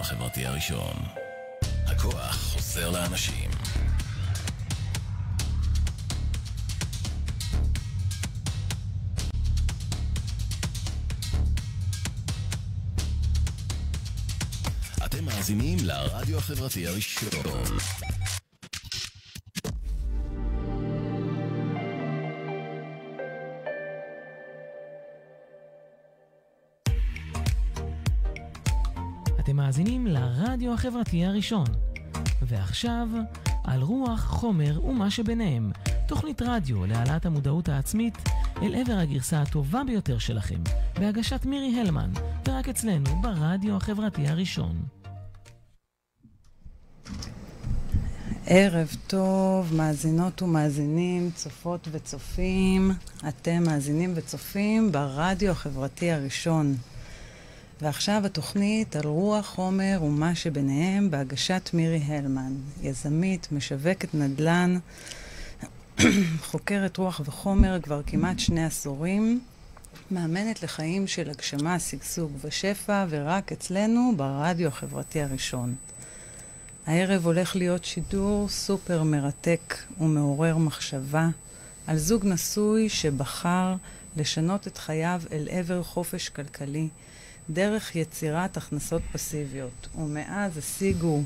החברתי הראשון. הכוח חוזר לאנשים. אתם מאזינים לרדיו החברתי הראשון. אתם מאזינים לרדיו החברתי הראשון. ועכשיו, על רוח, חומר ומה שביניהם, תוכנית רדיו להעלאת המודעות העצמית אל עבר הגרסה הטובה ביותר שלכם, בהגשת מירי הלמן, ורק אצלנו ברדיו החברתי הראשון. ערב טוב, מאזינות ומאזינים, צופות וצופים. אתם מאזינים וצופים ברדיו החברתי הראשון. ועכשיו התוכנית על רוח, חומר ומה שביניהם בהגשת מירי הלמן, יזמית, משווקת נדל"ן, חוקרת רוח וחומר כבר כמעט 2 עשורים, מאמנת לחיים של הגשמה, שגשוג ושפע, ורק אצלנו ברדיו החברתי הראשון. הערב הולך להיות שידור סופר מרתק ומעורר מחשבה על זוג נשוי שבחר לשנות את חייו אל עבר חופש כלכלי, דרך יצירת הכנסות פסיביות, ומאז השיגו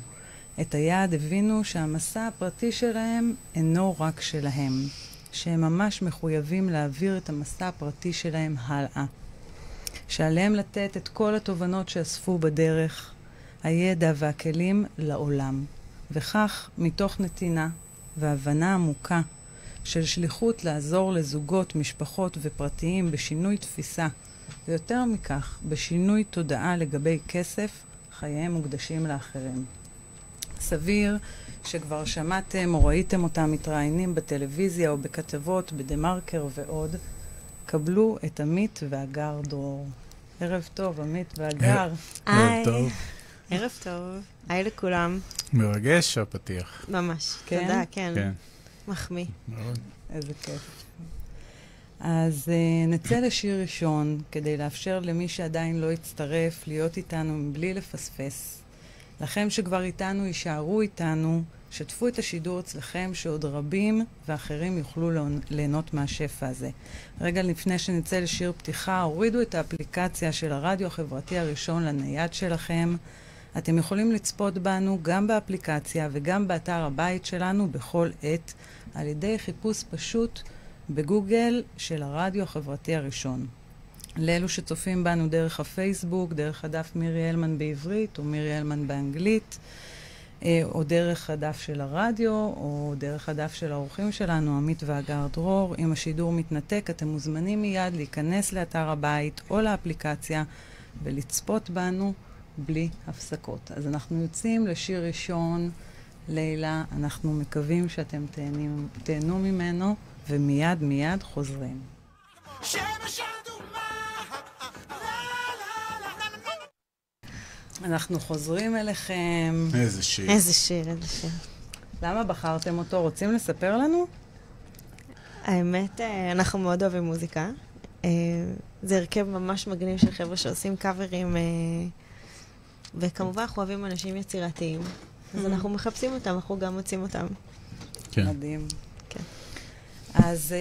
את היעד, הבינו שהמסע הפרטי שלהם אינו רק שלהם, שהם ממש מחויבים להעביר את המסע הפרטי שלהם הלאה, שעליהם לתת את כל התובנות שאספו בדרך, הידע והכלים לעולם, וכך מתוך נתינה והבנה עמוקה של שליחות לעזור לזוגות, משפחות ופרטיים בשינוי תפיסה, ויותר מכך, בשינוי תודעה לגבי כסף, חייהם מוקדשים לאחרים. סביר שכבר שמעתם או ראיתם אותם מתראיינים בטלוויזיה או בכתבות, בדמרקר ועוד. קבלו את עמית והגר דרור. ערב טוב, עמית והגר. ערב טוב. ערב טוב. היי לכולם. מרגש הפתיח. ממש. כן? תודה, כן. כן. מחמיא. מאוד. איזה כיף. אז נצא לשיר ראשון, כדי לאפשר למי שעדיין לא יצטרף להיות איתנו מבלי לפספס. לכם שכבר איתנו, יישארו איתנו, שתפו את השידור אצלכם, שעוד רבים ואחרים יוכלו ליהנות מהשפע הזה. רגע לפני שנצא לשיר פתיחה, הורידו את האפליקציה של הרדיו החברתי הראשון לנייד שלכם. אתם יכולים לצפות בנו גם באפליקציה וגם באתר הבית שלנו בכל עת, על ידי חיפוש פשוט בגוגל של הרדיו החברתי הראשון. לאלו שצופים בנו דרך הפייסבוק, דרך הדף מירי הלמן בעברית או מירי הלמן באנגלית, או דרך הדף של הרדיו, או דרך הדף של האורחים שלנו, עמית והגר דרור. אם השידור מתנתק, אתם מוזמנים מיד להיכנס לאתר הבית או לאפליקציה ולצפות בנו בלי הפסקות. אז אנחנו יוצאים לשיר ראשון, לילה. אנחנו מקווים שאתם תהנו ממנו, ומיד חוזרים. אנחנו חוזרים אליכם. איזה שיר. איזה שיר, איזה שיר. למה בחרתם אותו? רוצים לספר לנו? האמת, אנחנו מאוד אוהבים מוזיקה. זה הרכב ממש מגניב של חבר'ה שעושים קאברים, וכמובן אנחנו אוהבים אנשים יצירתיים. אז אנחנו מחפשים אותם, אנחנו גם מוצאים אותם. כן. מדהים. כן. אז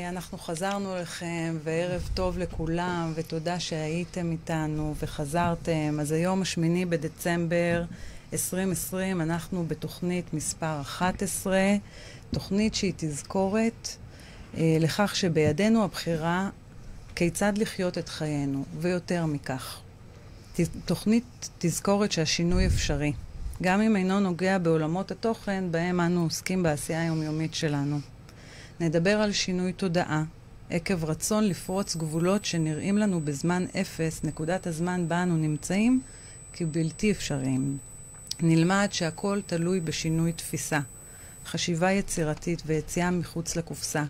אנחנו חזרנו לכם, וערב טוב לכולם, ותודה שהייתם איתנו וחזרתם. אז היום 8 בדצמבר 2020, אנחנו בתוכנית מספר 11, תוכנית שהיא תזכורת לכך שבידינו הבחירה כיצד לחיות את חיינו, ויותר מכך. תוכנית תזכורת שהשינוי אפשרי, גם אם אינו נוגע בעולמות התוכן בהם אנו עוסקים בעשייה היומיומית שלנו. נדבר על שינוי תודעה, עקב רצון לפרוץ גבולות שנראים לנו בזמן אפס, נקודת הזמן בה אנו נמצאים, כבלתי אפשריים. נלמד שהכל תלוי בשינוי תפיסה, חשיבה יצירתית ויציאה מחוץ לקופסה,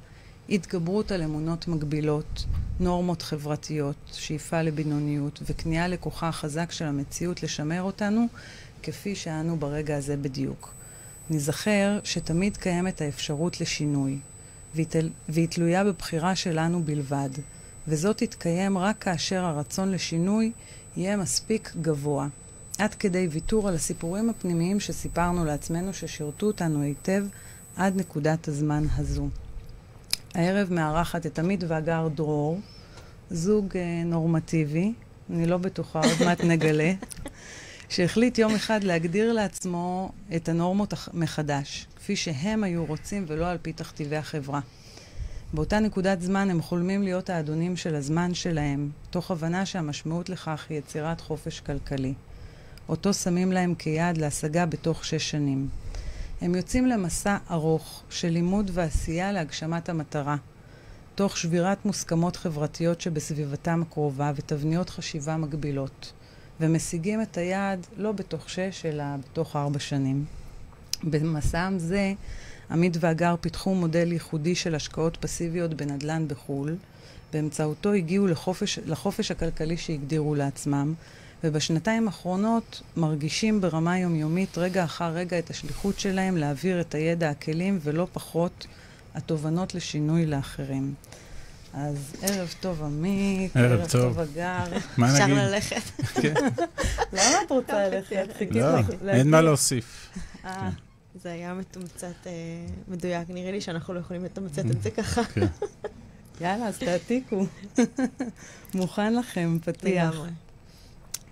התגברות על אמונות מגבילות, נורמות חברתיות, שאיפה לבינוניות וכניעה לכוחה חזק של המציאות לשמר אותנו, כפי שאנו ברגע הזה בדיוק. נזכר שתמיד קיימת האפשרות לשינוי, והיא תלויה בבחירה שלנו בלבד, וזאת תתקיים רק כאשר הרצון לשינוי יהיה מספיק גבוה, עד כדי ויתור על הסיפורים הפנימיים שסיפרנו לעצמנו ששירתו אותנו היטב עד נקודת הזמן הזו. הערב מארחת את עמית והגר דרור, זוג נורמטיבי, אני לא בטוחה, עוד מעט נגלה, שהחליט יום אחד להגדיר לעצמו את הנורמות מחדש, כפי שהם היו רוצים ולא על פי תכתיבי החברה. באותה נקודת זמן הם חולמים להיות האדונים של הזמן שלהם, תוך הבנה שהמשמעות לכך היא יצירת חופש כלכלי. אותו שמים להם כיעד להשגה בתוך 6 שנים. הם יוצאים למסע ארוך של לימוד ועשייה להגשמת המטרה, תוך שבירת מוסכמות חברתיות שבסביבתם הקרובה ותבניות חשיבה מגבילות, ומשיגים את היעד לא בתוך 6 אלא בתוך 4 שנים. במסעם זה, עמית והגר פיתחו מודל ייחודי של השקעות פסיביות בנדלן בחול, באמצעותו הגיעו לחופש הכלכלי שהגדירו לעצמם, ובשנתיים האחרונות מרגישים ברמה יומיומית רגע אחר רגע את השליחות שלהם להעביר את הידע, הכלים ולא פחות התובנות לשינוי לאחרים. אז ערב טוב עמית, ערב טוב הגר. אפשר ללכת. למה את רוצה ללכת? לא, אין מה להוסיף. זה היה מתומצת מדויק, נראה לי שאנחנו לא יכולים לתמצת את זה ככה. יאללה, אז תעתיקו. מוכן לכם, פתיח.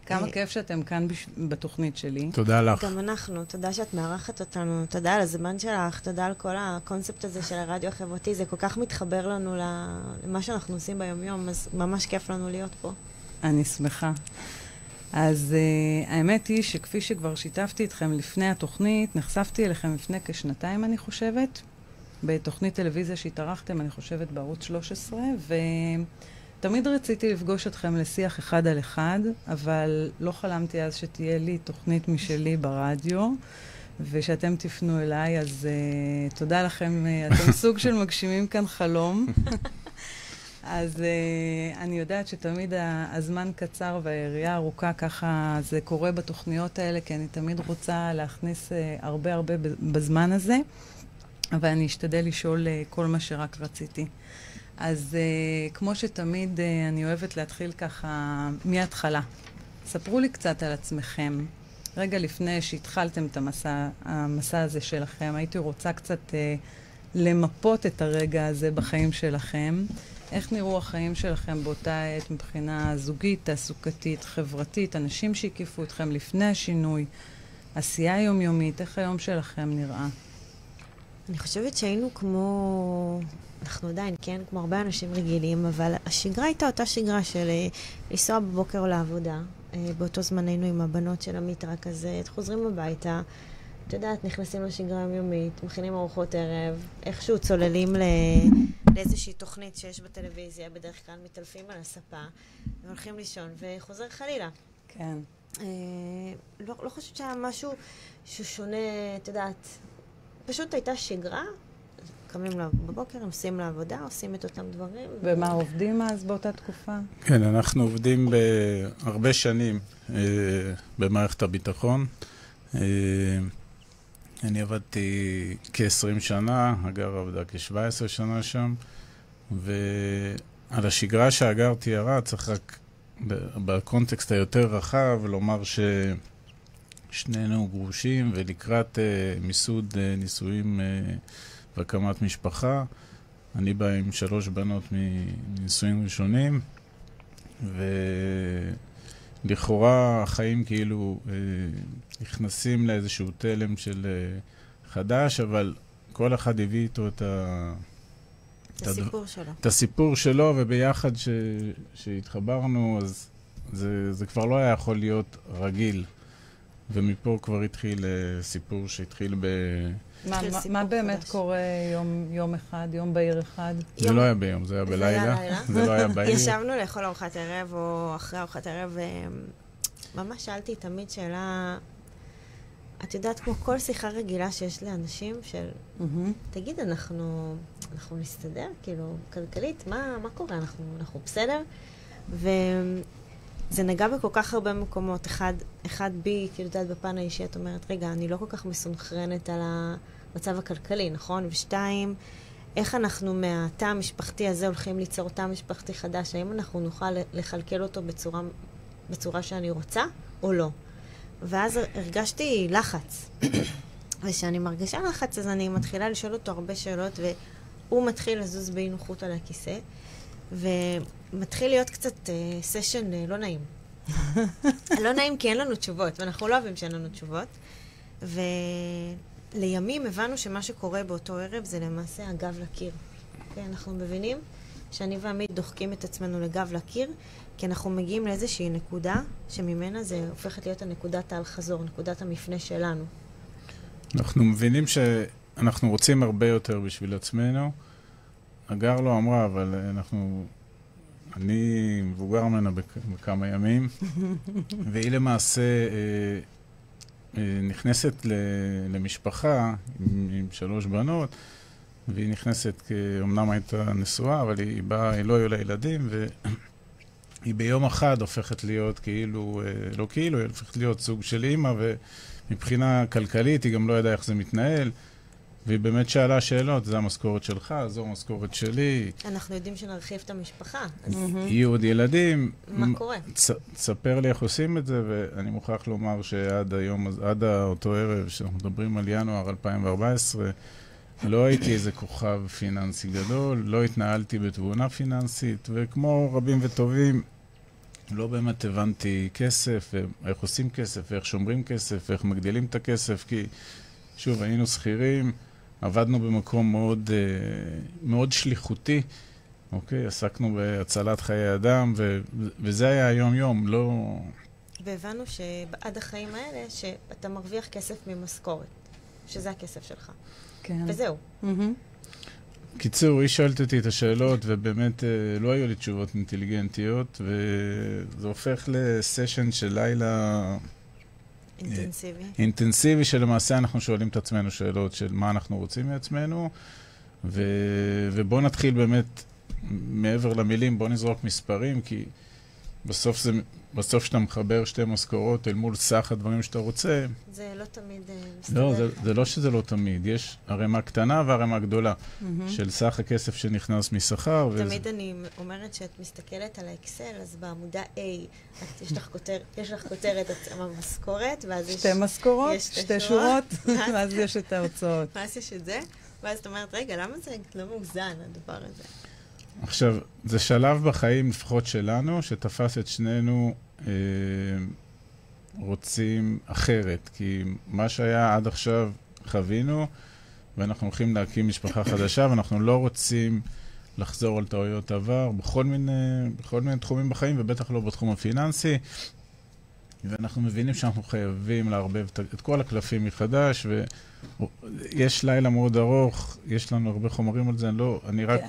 כמה כיף שאתם כאן בתוכנית שלי. תודה לך. גם אנחנו, תודה שאת מארחת אותנו, תודה על הזמן שלך, תודה על כל הקונספט הזה של הרדיו החברתי, זה כל כך מתחבר לנו למה שאנחנו עושים ביום-יום, אז ממש כיף לנו להיות פה. אני שמחה. אז האמת היא שכפי שכבר שיתפתי אתכם לפני התוכנית, נחשפתי אליכם לפני כשנתיים, אני חושבת, בתוכנית טלוויזיה שהתארחתם, אני חושבת, בערוץ 13, תמיד רציתי לפגוש אתכם לשיח אחד על אחד, אבל לא חלמתי אז שתהיה לי תוכנית משלי ברדיו, ושאתם תפנו אליי, אז תודה לכם, אתם סוג של מגשימים כאן חלום. אז אני יודעת שתמיד הזמן קצר והיריעה ארוכה, ככה זה קורה בתוכניות האלה, כי אני תמיד רוצה להכניס הרבה בזמן הזה, אבל אני אשתדל לשאול כל מה שרק רציתי. אז כמו שתמיד אני אוהבת להתחיל ככה מההתחלה. ספרו לי קצת על עצמכם. רגע לפני שהתחלתם את המסע הזה שלכם, הייתי רוצה קצת למפות את הרגע הזה בחיים שלכם. איך נראו החיים שלכם באותה עת מבחינה זוגית, תעסוקתית, חברתית, אנשים שהקיפו אתכם לפני השינוי, עשייה יומיומית, איך היום שלכם נראה? אני חושבת שהיינו כמו, אנחנו עדיין, כן, כמו הרבה אנשים רגילים, אבל השגרה הייתה אותה שגרה של לנסוע בבוקר לעבודה. באותו זמן היינו עם הבנות של עמית, רק כזה, חוזרים הביתה, את יודעת, נכנסים לשגרה יומיומית, מכינים ארוחות ערב, איכשהו צוללים לאיזושהי תוכנית שיש בטלוויזיה, בדרך כלל מתעלפים על הספה, והולכים לישון, וחוזר חלילה. כן. לא חושבת שהיה משהו ששונה, את יודעת, פשוט הייתה שגרה, קמים בבוקר, הם עושים לעבודה, עושים את אותם דברים. ומה, עובדים אז באותה תקופה? כן, אנחנו עובדים בהרבה שנים במערכת הביטחון. אני עבדתי כ-20 שנה, הגר עבדה כ-17 שנה שם, ועל השגרה שהגר תיארה, צריך רק בקונטקסט היותר רחב לומר ששנינו גרושים ולקראת מיסוד נישואים והקמת משפחה. אני בא עם 3 בנות מנישואים ראשונים, ולכאורה החיים כאילו נכנסים לאיזשהו תלם של חדש, אבל כל אחד הביא איתו את הסיפור שלו, וביחד שהתחברנו, אז זה כבר לא היה יכול להיות רגיל. ומפה כבר התחיל סיפור שהתחיל מה באמת קורה יום אחד, יום בהיר אחד? זה לא היה ביום, זה היה בלילה. זה לא היה בהיר. ישבנו לאכול ארוחת ערב או אחרי ארוחת ערב, וממש שאלתי תמיד שאלה, את יודעת, כמו כל שיחה רגילה שיש לאנשים של, תגיד, אנחנו נסתדר, כאילו, כלכלית, מה קורה? אנחנו בסדר? וזה נגע בכל כך הרבה מקומות. אחד בי, כאילו, יודעת, בפן האישי, את אומרת, רגע, אני לא כל כך מסונכרנת על המצב הכלכלי, נכון? ושתיים, איך אנחנו מהתא המשפחתי הזה הולכים ליצור תא משפחתי חדש? האם אנחנו נוכל לכלכל אותו בצורה שאני רוצה או לא? ואז הרגשתי לחץ. וכשאני מרגישה לחץ, אז אני מתחילה לשאול אותו הרבה שאלות, והוא מתחיל לזוז באי נוחות על הכיסא, ומתחיל להיות קצת סשן לא נעים. לא נעים כי אין לנו תשובות, ואנחנו לא אוהבים שאין לנו תשובות. ולימים הבנו שמה שקורה באותו ערב זה למעשה הגב לקיר. כן, אנחנו מבינים שאני ועמית דוחקים את עצמנו לגב לקיר, כי אנחנו מגיעים לאיזושהי נקודה, שממנה זה הופכת להיות הנקודת האל-חזור, נקודת המפנה שלנו. אנחנו מבינים שאנחנו רוצים הרבה יותר בשביל עצמנו. אגר לא אמרה, אבל אני מבוגר ממנה בכמה ימים, והיא למעשה נכנסת למשפחה עם 3 בנות, והיא נכנסת, אמנם הייתה נשואה, אבל היא לא היו לה ילדים, והיא ביום אחד הופכת להיות כאילו, לא כאילו, היא הופכת להיות סוג של אימא, ומבחינה כלכלית היא גם לא ידעה איך זה מתנהל, והיא באמת שאלה שאלות, זו המשכורת שלך, זו המשכורת שלי. אנחנו יודעים שנרחיב את המשפחה. יהיו עוד ילדים. מה קורה? תספר לי איך עושים את זה, ואני מוכרח לומר שעד היום, עד אותו ערב, שאנחנו מדברים על ינואר 2014, לא הייתי איזה כוכב פיננסי גדול, לא התנהלתי בתבונה פיננסית, וכמו רבים וטובים, לא באמת הבנתי כסף, ואיך עושים כסף, ואיך שומרים כסף, ואיך מגדילים את הכסף, כי שוב, היינו שכירים, עבדנו במקום מאוד, מאוד שליחותי, אוקיי? עסקנו בהצלת חיי אדם, וזה היה היום-יום, לא... והבנו שעד החיים האלה, שאתה מרוויח כסף ממשכורת, שזה הכסף שלך. כן. וזהו. קיצור, היא שואלת אותי את השאלות, ובאמת לא היו לי תשובות אינטליגנטיות, וזה הופך לסשן של לילה... אינטנסיבי, שלמעשה אנחנו שואלים את עצמנו שאלות של מה אנחנו רוצים מעצמנו, ובוא נתחיל באמת, מעבר למילים, בוא נזרוק מספרים, כי בסוף שאתה מחבר 2 משכורות אל מול סך הדברים שאתה רוצה... זה לא תמיד מסתדר. לא, זה לא שזה לא תמיד. יש הרמה קטנה והרמה גדולה של סך הכסף שנכנס משכר. תמיד אני אומרת שאת מסתכלת על האקסל, אז בעמודה A יש לך כותרת המשכורת, ואז יש... 2 משכורות, 2 שורות, ואז יש את ההוצאות. ואז יש את זה, ואז את אומרת, רגע, למה זה לא מאוזן, הדבר הזה? עכשיו, זה שלב בחיים, לפחות שלנו, שתפס את שנינו רוצים אחרת. כי מה שהיה עד עכשיו חווינו, ואנחנו הולכים להקים משפחה חדשה, ואנחנו לא רוצים לחזור על טעויות עבר בכל מיני תחומים בחיים, ובטח לא בתחום הפיננסי. ואנחנו מבינים שאנחנו חייבים לערבב את כל הקלפים מחדש, ויש לילה מאוד ארוך, יש לנו הרבה חומרים על זה, אני רק...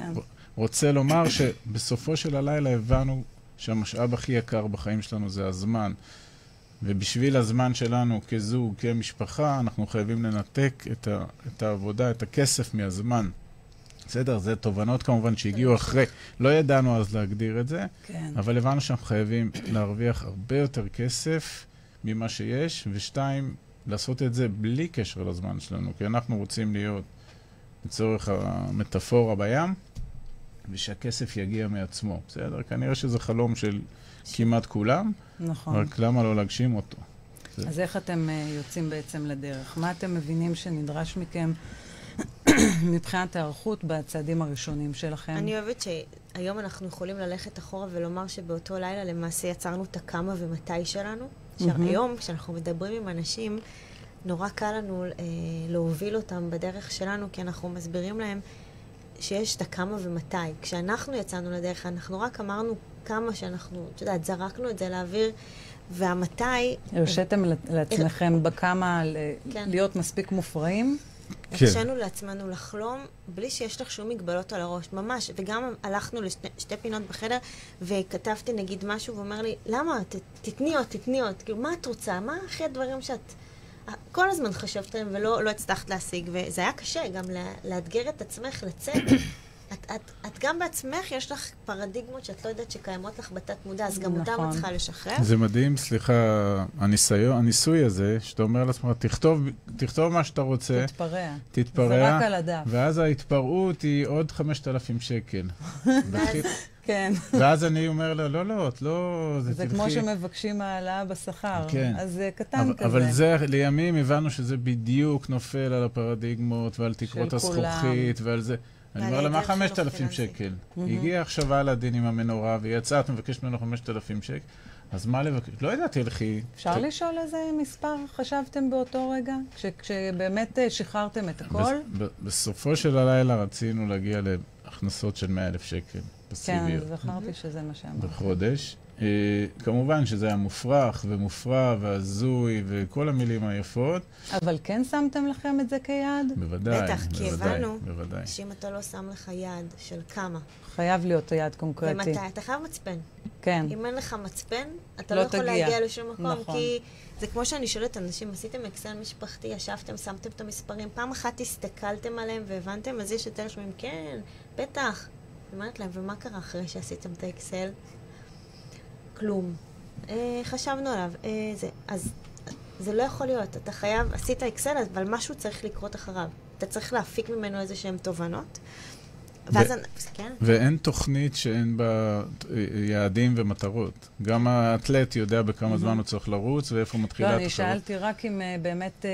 רוצה לומר שבסופו של הלילה הבנו שהמשאב הכי יקר בחיים שלנו זה הזמן. ובשביל הזמן שלנו כזוג, כמשפחה, אנחנו חייבים לנתק את העבודה, את הכסף מהזמן. בסדר? זה תובנות כמובן שהגיעו אחרי. לא ידענו אז להגדיר את זה, כן. אבל הבנו שאנחנו חייבים להרוויח הרבה יותר כסף ממה שיש, ושתיים, לעשות את זה בלי קשר לזמן שלנו, כי אנחנו רוצים להיות לצורך המטאפורה בים, ושהכסף יגיע מעצמו. בסדר? כנראה שזה חלום של כמעט כולם, נכון. רק למה לא להגשים אותו? אז איך אתם יוצאים בעצם לדרך? מה אתם מבינים שנדרש מכם מבחינת הערכות בצעדים הראשונים שלכם? אני אוהבת שהיום אנחנו יכולים ללכת אחורה ולומר שבאותו לילה למעשה יצרנו את הכמה ומתי שלנו. היום, כשאנחנו מדברים עם אנשים, נורא קל לנו להוביל אותם בדרך שלנו, כי אנחנו מסבירים להם שיש את הכמה ומתי. כשאנחנו יצאנו לדרך, אנחנו רק אמרנו כמה שאנחנו, את יודעת, זרקנו את זה לאוויר, והמתי... הרשיתם לעצמכם בכמה להיות מספיק מופרעים? הרשנו לעצמנו לחלום בלי שיש לך שום מגבלות על הראש, ממש. וגם הלכנו לשתי פינות בחדר, וכתבתי נגיד משהו, ואומר לי, למה? תתני עוד. כאילו, מה את רוצה? מה אחרי הדברים שאת... כל הזמן חשבתם ולא הצלחת להשיג, וזה היה קשה גם לאתגר את עצמך, לצאת. את גם בעצמך, יש לך פרדיגמות שאת לא יודעת שקיימות לך בתת מודע, אז גם אותם את צריכה לשחרר. זה מדהים, סליחה, הניסוי הזה, שאתה אומר לעצמך, תכתוב מה שאתה רוצה. תתפרע. זה רק על הדף. ואז ההתפרעות היא עוד 5,000 שקל. כן. ואז אני אומר לה, לא, את לא... זה כמו שמבקשים העלאה בשכר. כן. אז זה קטן כזה. אבל זה, לימים הבנו שזה בדיוק נופל על הפרדיגמות ועל תקרות הזכוכית ועל זה. אני אומר לה, מה 5,000 שקל? הגיע עכשיו על הדין עם המנורה, והיא יצאה, את מבקשת ממנו 5,000 שקל. אז מה לבקש? לא ידעתי, תלכי. אפשר לשאול איזה מספר חשבתם באותו רגע? כשבאמת שחררתם את הכל? בסופו של הלילה רצינו להגיע להכנסות של 100,000 שקל. כן, אני זכרתי שזה מה שאמרת. בחודש. כמובן שזה היה מופרך ומופרע והזוי וכל המילים היפות. אבל כן שמתם לכם את זה כיעד? בוודאי. בטח, כי הבנו בוודאי. שאם אתה לא שם לך יעד של כמה. חייב להיות יעד קונקרטי. ומתי? אתה חייב מצפן. כן. אם אין לך מצפן, אתה לא יכול להגיע לשום מקום, נכון. כי זה כמו שאני שואלת אנשים, עשיתם אקסל משפחתי, ישבתם, שמתם את המספרים, פעם אחת הסתכלתם עליהם והבנתם, אז יש יותר שאומרים, כן, בטח. אמרת להם, ומה קרה אחרי שעשיתם את האקסל? כלום. חשבנו עליו. אז זה לא יכול להיות. אתה חייב, עשית אקסל, אבל משהו צריך לקרות אחריו. אתה צריך להפיק ממנו איזה שהם תובנות. ואז כן. ואין תוכנית שאין בה יעדים ומטרות. גם האתלט יודע בכמה זמן הוא צריך לרוץ ואיפה מתחילה התחרות. לא, אני שאלתי רק אם באמת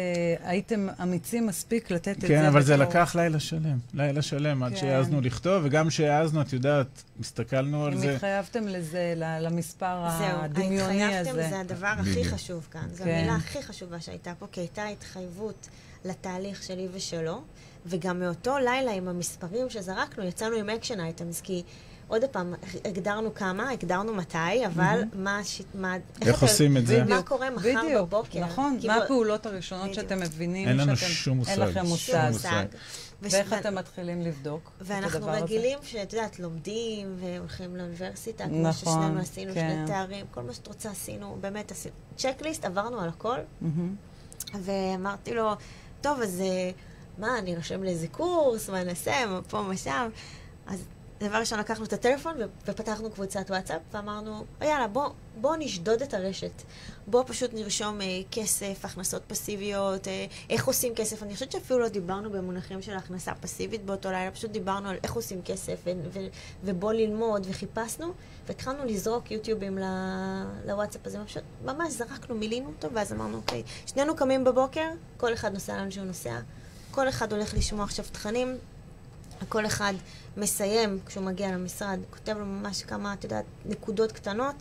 הייתם אמיצים מספיק לתת את זה. כן, אבל זה לקח לילה שלם. לילה שלם עד שהעזנו לכתוב, וגם שהעזנו, את יודעת, הסתכלנו על זה. אם התחייבתם לזה, למספר הדמיוני הזה. התחייבתם זה הדבר הכי חשוב כאן. זו המילה הכי חשובה שהייתה פה, כי הייתה התחייבות לתהליך שלי ושלו. וגם מאותו לילה עם המספרים שזרקנו, יצאנו עם אקשן אייטמס, כי עוד פעם, הגדרנו כמה, הגדרנו מתי, אבל איך עושים את זה? מה קורה מחר בבוקר. נכון, מה הפעולות הראשונות שאתם מבינים? אין לנו שום מושג. אין לכם מושג. ואיך אתם מתחילים לבדוק את הדבר הזה? ואנחנו רגילים שאת יודעת, לומדים והולכים לאוניברסיטה, כמו ששנינו עשינו, שני תארים, כל מה שאת רוצה עשינו, באמת עשינו. צ'קליסט, עברנו על הכל, ואמרתי לו, טוב, אז מה, אני רושם לאיזה קורס, מה נעשה, מה פה, מה שם. אז דבר ראשון, לקחנו את הטלפון ופתחנו קבוצת וואטסאפ, ואמרנו, יאללה, בוא נשדוד את הרשת. בוא פשוט נרשום כסף, הכנסות פסיביות, איך עושים כסף. אני חושבת שאפילו לא דיברנו במונחים של הכנסה פסיבית באותו לילה, פשוט דיברנו על איך עושים כסף, ובוא ללמוד, וחיפשנו, והתחלנו לזרוק יוטיובים לוואטסאפ הזה. ממש זרקנו, מילינו אותו, ואז אמרנו, אוקיי, שנינו קמים בבוקר, כל אחד נוסע לאן שהוא נוסע, כל אחד הולך לשמוע עכשיו תכנים, כל אחד מסיים כשהוא מגיע למשרד, כותב לו ממש כמה, את יודעת, נקודות קטנות,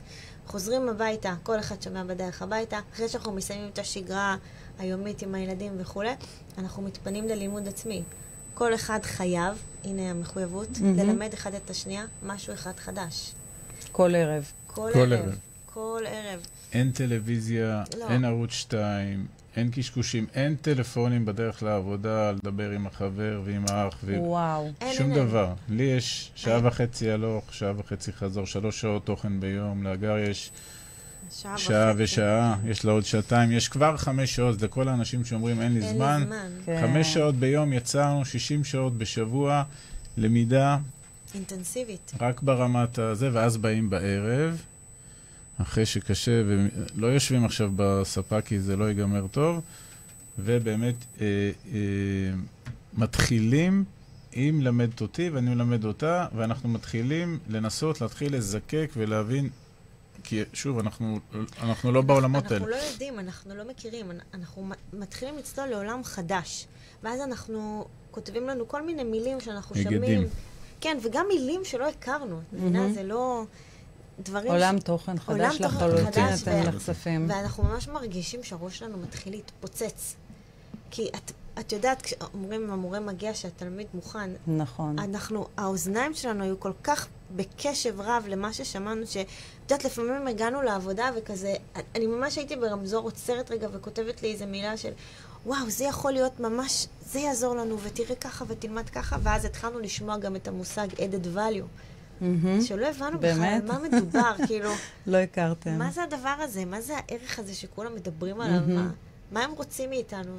חוזרים הביתה, כל אחד שומע בדרך הביתה, אחרי שאנחנו מסיימים את השגרה היומית עם הילדים וכו', אנחנו מתפנים ללימוד עצמי. כל אחד חייב, הנה המחויבות, ללמד אחד את השנייה, משהו אחד חדש. כל ערב. כל ערב. כל ערב. אין טלוויזיה, אין ערוץ 2, אין קשקושים, אין טלפונים בדרך לעבודה, לדבר עם החבר ועם האח. וואו. שום דבר. לי יש שעה וחצי הלוך, שעה וחצי חזור, 3 שעות תוכן ביום, לאגר יש שעה ושעה, יש לה עוד שעתיים, יש כבר 5 שעות, זה כל האנשים שאומרים אין לי זמן. 5 שעות ביום יצרנו, 60 שעות בשבוע, למידה. אינטנסיבית. רק ברמת הזה, ואז באים בערב. אחרי שקשה, ולא יושבים עכשיו בספה כי זה לא ייגמר טוב, ובאמת מתחילים, היא מלמדת אותי ואני מלמד אותה, ואנחנו מתחילים לנסות, להתחיל לזקק ולהבין, כי שוב, אנחנו לא בעולמות האלה. אנחנו לא יודעים, אנחנו לא מכירים, אנחנו מתחילים לצלול לעולם חדש, ואז אנחנו כותבים לנו כל מיני מילים שאנחנו שומעים. כן, וגם מילים שלא הכרנו, מבינה, זה לא... עולם תוכן חדש לחלוטין אתם נחשפים. ואנחנו ממש מרגישים שהראש שלנו מתחיל להתפוצץ. כי את יודעת, כשאומרים, המורה מגיע שהתלמיד מוכן. נכון. האוזניים שלנו היו כל כך בקשב רב למה ששמענו, שאת יודעת, לפעמים הגענו לעבודה וכזה, אני ממש הייתי ברמזור, עוצרת רגע וכותבת לי איזו מילה של, וואו, זה יכול להיות ממש, זה יעזור לנו, ותראה ככה ותלמד ככה, ואז התחלנו לשמוע גם את המושג added value. שלא הבנו בכלל על מה מדובר, כאילו... לא הכרתם. מה זה הדבר הזה? מה זה הערך הזה שכולם מדברים עליו? מה הם רוצים מאיתנו?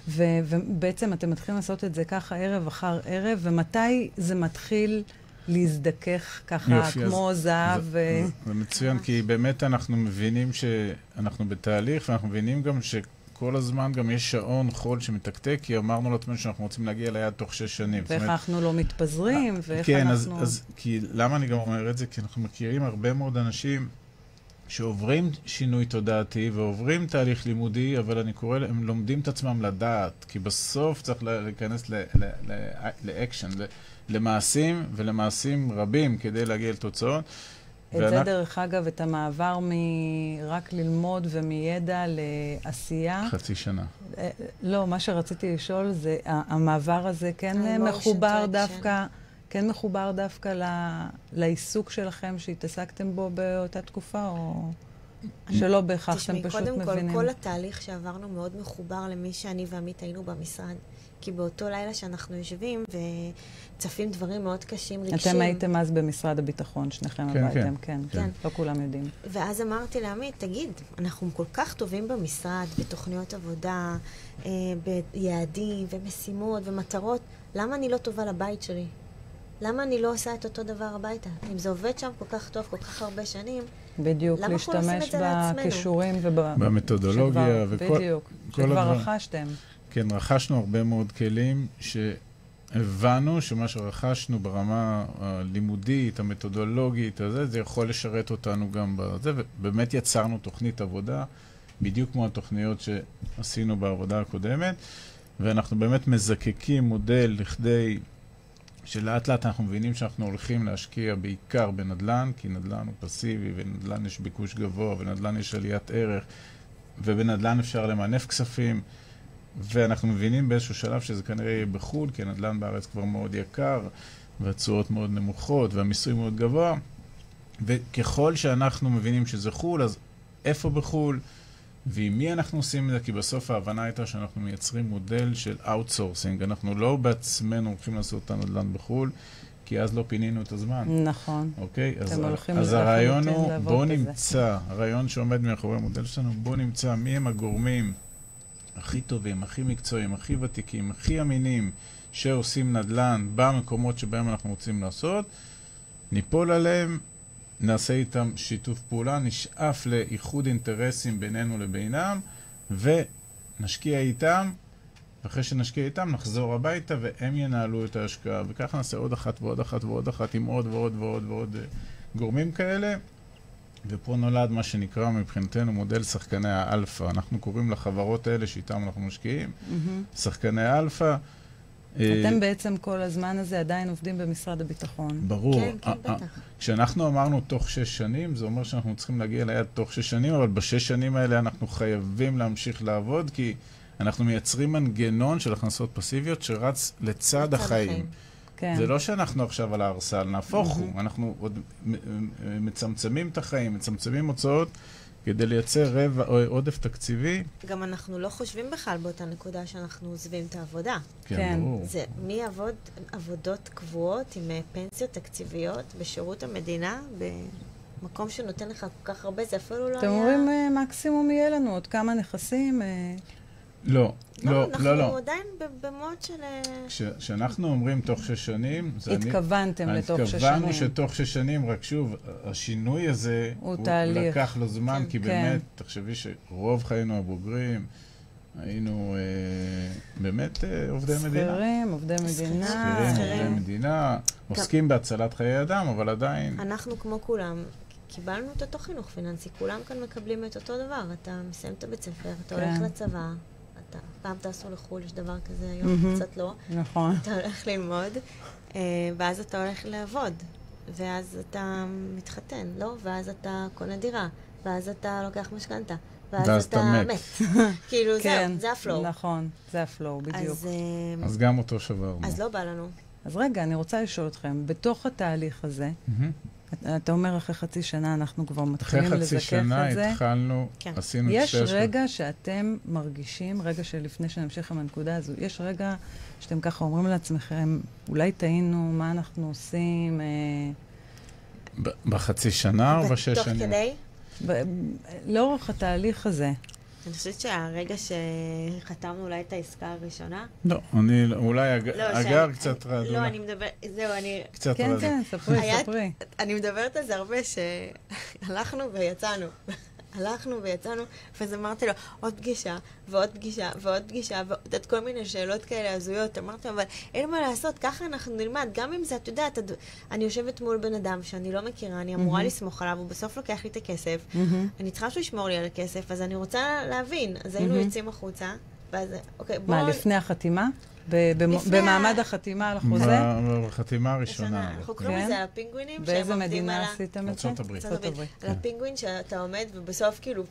ובעצם אתם מתחילים לעשות את זה ככה ערב אחר ערב, ומתי זה מתחיל להזדכך ככה כמו זהב? זה מצוין, כי באמת אנחנו מבינים שאנחנו בתהליך, ואנחנו מבינים גם כל הזמן גם יש שעון חול שמתקתק, כי אמרנו לעצמנו שאנחנו רוצים להגיע ליעד תוך 6 שנים. ואיך אנחנו לא מתפזרים, ואיך כן, אנחנו... כי למה אני גם אומר את זה? כי אנחנו מכירים הרבה מאוד אנשים שעוברים שינוי תודעתי ועוברים תהליך לימודי, אבל אני קורא, הם לומדים את עצמם לדעת, כי בסוף צריך להיכנס לאקשן, למעשים ולמעשים רבים כדי להגיע לתוצאות. את זה דרך אגב, את המעבר מרק ללמוד ומידע לעשייה. חצי שנה. לא, מה שרציתי לשאול זה, המעבר הזה כן מחובר דווקא, כן מחובר דווקא לעיסוק שלכם שהתעסקתם בו באותה תקופה, או שלא בהכרח אתם פשוט מבינים? תשמעי, קודם כל התהליך שעברנו מאוד מחובר למי שאני ועמית היינו במשרד. כי באותו לילה שאנחנו יושבים וצפים דברים מאוד קשים, רגשים. אתם הייתם אז במשרד הביטחון, שניכם עבדתם, כן. לא כולם יודעים. ואז אמרתי לעמית, תגיד, אנחנו כל כך טובים במשרד, בתוכניות עבודה, ביעדים ומשימות ומטרות, למה אני לא טובה לבית שלי? למה אני לא עושה את אותו דבר הביתה? אם זה עובד שם כל כך טוב, כל כך הרבה שנים, בדיוק, להשתמש בכישורים במתודולוגיה בדיוק, שכבר רכשתם. כן, רכשנו הרבה מאוד כלים שהבנו שמה שרכשנו ברמה הלימודית, המתודולוגית, זה יכול לשרת אותנו גם בזה, ובאמת יצרנו תוכנית עבודה, בדיוק כמו התוכניות שעשינו בעבודה הקודמת, ואנחנו באמת מזקקים מודל לכדי שלאט לאט אנחנו מבינים שאנחנו הולכים להשקיע בעיקר בנדל"ן, כי נדל"ן הוא פסיבי, ובנדל"ן יש ביקוש גבוה, ובנדל"ן יש עליית ערך, ובנדל"ן אפשר למנף כספים, ואנחנו מבינים באיזשהו שלב שזה כנראה יהיה בחול, כי הנדל"ן בארץ כבר מאוד יקר, והתשואות מאוד נמוכות, והמיסוי מאוד גבוה, וככל שאנחנו מבינים שזה חול, אז איפה בחול? ועם מי אנחנו עושים את זה? כי בסוף ההבנה הייתה שאנחנו מייצרים מודל של אאוטסורסינג. אנחנו לא בעצמנו הולכים לעשות את הנדל"ן בחול, כי אז לא פינינו את הזמן. נכון. אוקיי? אז הרעיון הוא, בוא נמצא, הרעיון שעומד מאחורי המודל שלנו, בוא נמצא מי הם הגורמים הכי טובים, הכי מקצועיים, הכי ותיקים, הכי אמינים, שעושים נדל"ן במקומות שבהם אנחנו רוצים לעשות, ניפול עליהם, נעשה איתם שיתוף פעולה, נשאף לאיחוד אינטרסים בינינו לבינם, ונשקיע איתם, ואחרי שנשקיע איתם נחזור הביתה, והם ינהלו את ההשקעה, וככה נעשה עוד אחת ועוד אחת ועוד אחת, עם עוד ועוד ועוד ועוד גורמים כאלה, ופה נולד מה שנקרא מבחינתנו מודל שחקני האלפא. אנחנו קוראים לחברות האלה שאיתם אנחנו משקיעים, שחקני האלפא. אתם בעצם כל הזמן הזה עדיין עובדים במשרד הביטחון. ברור. כן, כן, בטח. כשאנחנו אמרנו תוך 6 שנים, זה אומר שאנחנו צריכים להגיע ליד תוך 6 שנים, אבל ב6 שנים האלה אנחנו חייבים להמשיך לעבוד, כי אנחנו מייצרים מנגנון של הכנסות פסיביות שרץ לצד החיים. כן. זה לא שאנחנו עכשיו על הארסל, נהפוך הוא. אנחנו עוד מצמצמים את החיים, מצמצמים הוצאות, כדי לייצר עודף תקציבי. גם אנחנו לא חושבים בכלל באותה נקודה שאנחנו עוזבים את העבודה. כן, ברור. זה מי יעבוד עבודות קבועות עם פנסיות תקציביות בשירות המדינה, במקום שנותן לך כל כך הרבה, זה אפילו לא היה... אתם אומרים, מקסימום יהיה לנו עוד כמה נכסים... לא, לא, לא. אנחנו עדיין במוד של... כשאנחנו אומרים תוך 6 שנים... התכוונתם לתוך 6 שנים. התכוונו שתוך 6 שנים, רק שוב, השינוי הזה, הוא לקח לו זמן, כי באמת, תחשבי שרוב חיינו הבוגרים, היינו באמת עובדי מדינה. שכירים, עובדי מדינה. שכירים, עובדי מדינה, עוסקים בהצלת חיי אדם, אבל עדיין... אנחנו כמו כולם, קיבלנו את אותו חינוך פיננסי, כולם כאן מקבלים את אותו דבר. אתה מסיים את הבית ספר, אתה הולך לצבא, פעם תעשו לחול, יש דבר כזה, היום קצת לא. נכון. אתה הולך ללמוד, ואז אתה הולך לעבוד, ואז אתה מתחתן, לא? ואז אתה קונה דירה, ואז אתה לוקח משכנתה, ואז אתה מת. כאילו, זה הפלואו. נכון, זה הפלואו, בדיוק. אז גם אותו שברנו. אז לא בא לנו. אז רגע, אני רוצה לשאול אתכם, בתוך התהליך הזה, אתה אומר אחרי חצי שנה אנחנו כבר מתחילים לזכך את זה. אחרי חצי שנה התחלנו, עשינו... יש רגע שאתם מרגישים, רגע שלפני שנמשיך עם הנקודה הזו, יש רגע שאתם ככה אומרים לעצמכם, אולי טעינו, מה אנחנו עושים? בחצי שנה או ב6 שנים? תוך כדי? לאורך התהליך הזה. אני חושבת שהרגע שחתמנו אולי את העסקה הראשונה... לא, אני אולי אגר קצת רעדו. לא, אני מדבר... זהו, אני... קצת רעדו. כן, ספרי. אני מדברת על זה הרבה שהלכנו ויצאנו. הלכנו ויצאנו, ואז אמרתי לו, עוד פגישה, ועוד פגישה, ועוד פגישה, ועוד כל מיני שאלות כאלה הזויות. אמרתי לו, אבל אין מה לעשות, ככה אנחנו נלמד. גם אם זה, את יודעת, אני יושבת מול בן אדם שאני לא מכירה, אני אמורה לסמוך עליו, הוא בסוף לוקח לי את הכסף. אני צריכה שהוא ישמור לי על הכסף, אז אני רוצה להבין. אז היינו יוצאים החוצה, ואז, אוקיי, בואו... מה, לפני החתימה? במעמד החתימה על החוזה? בחתימה הראשונה. אנחנו קוראים לזה על הפינגווינים. באיזה מדינה עשיתם את זה? ארצות הברית. על הפינגווין שאתה עומד ובסוף כאילו,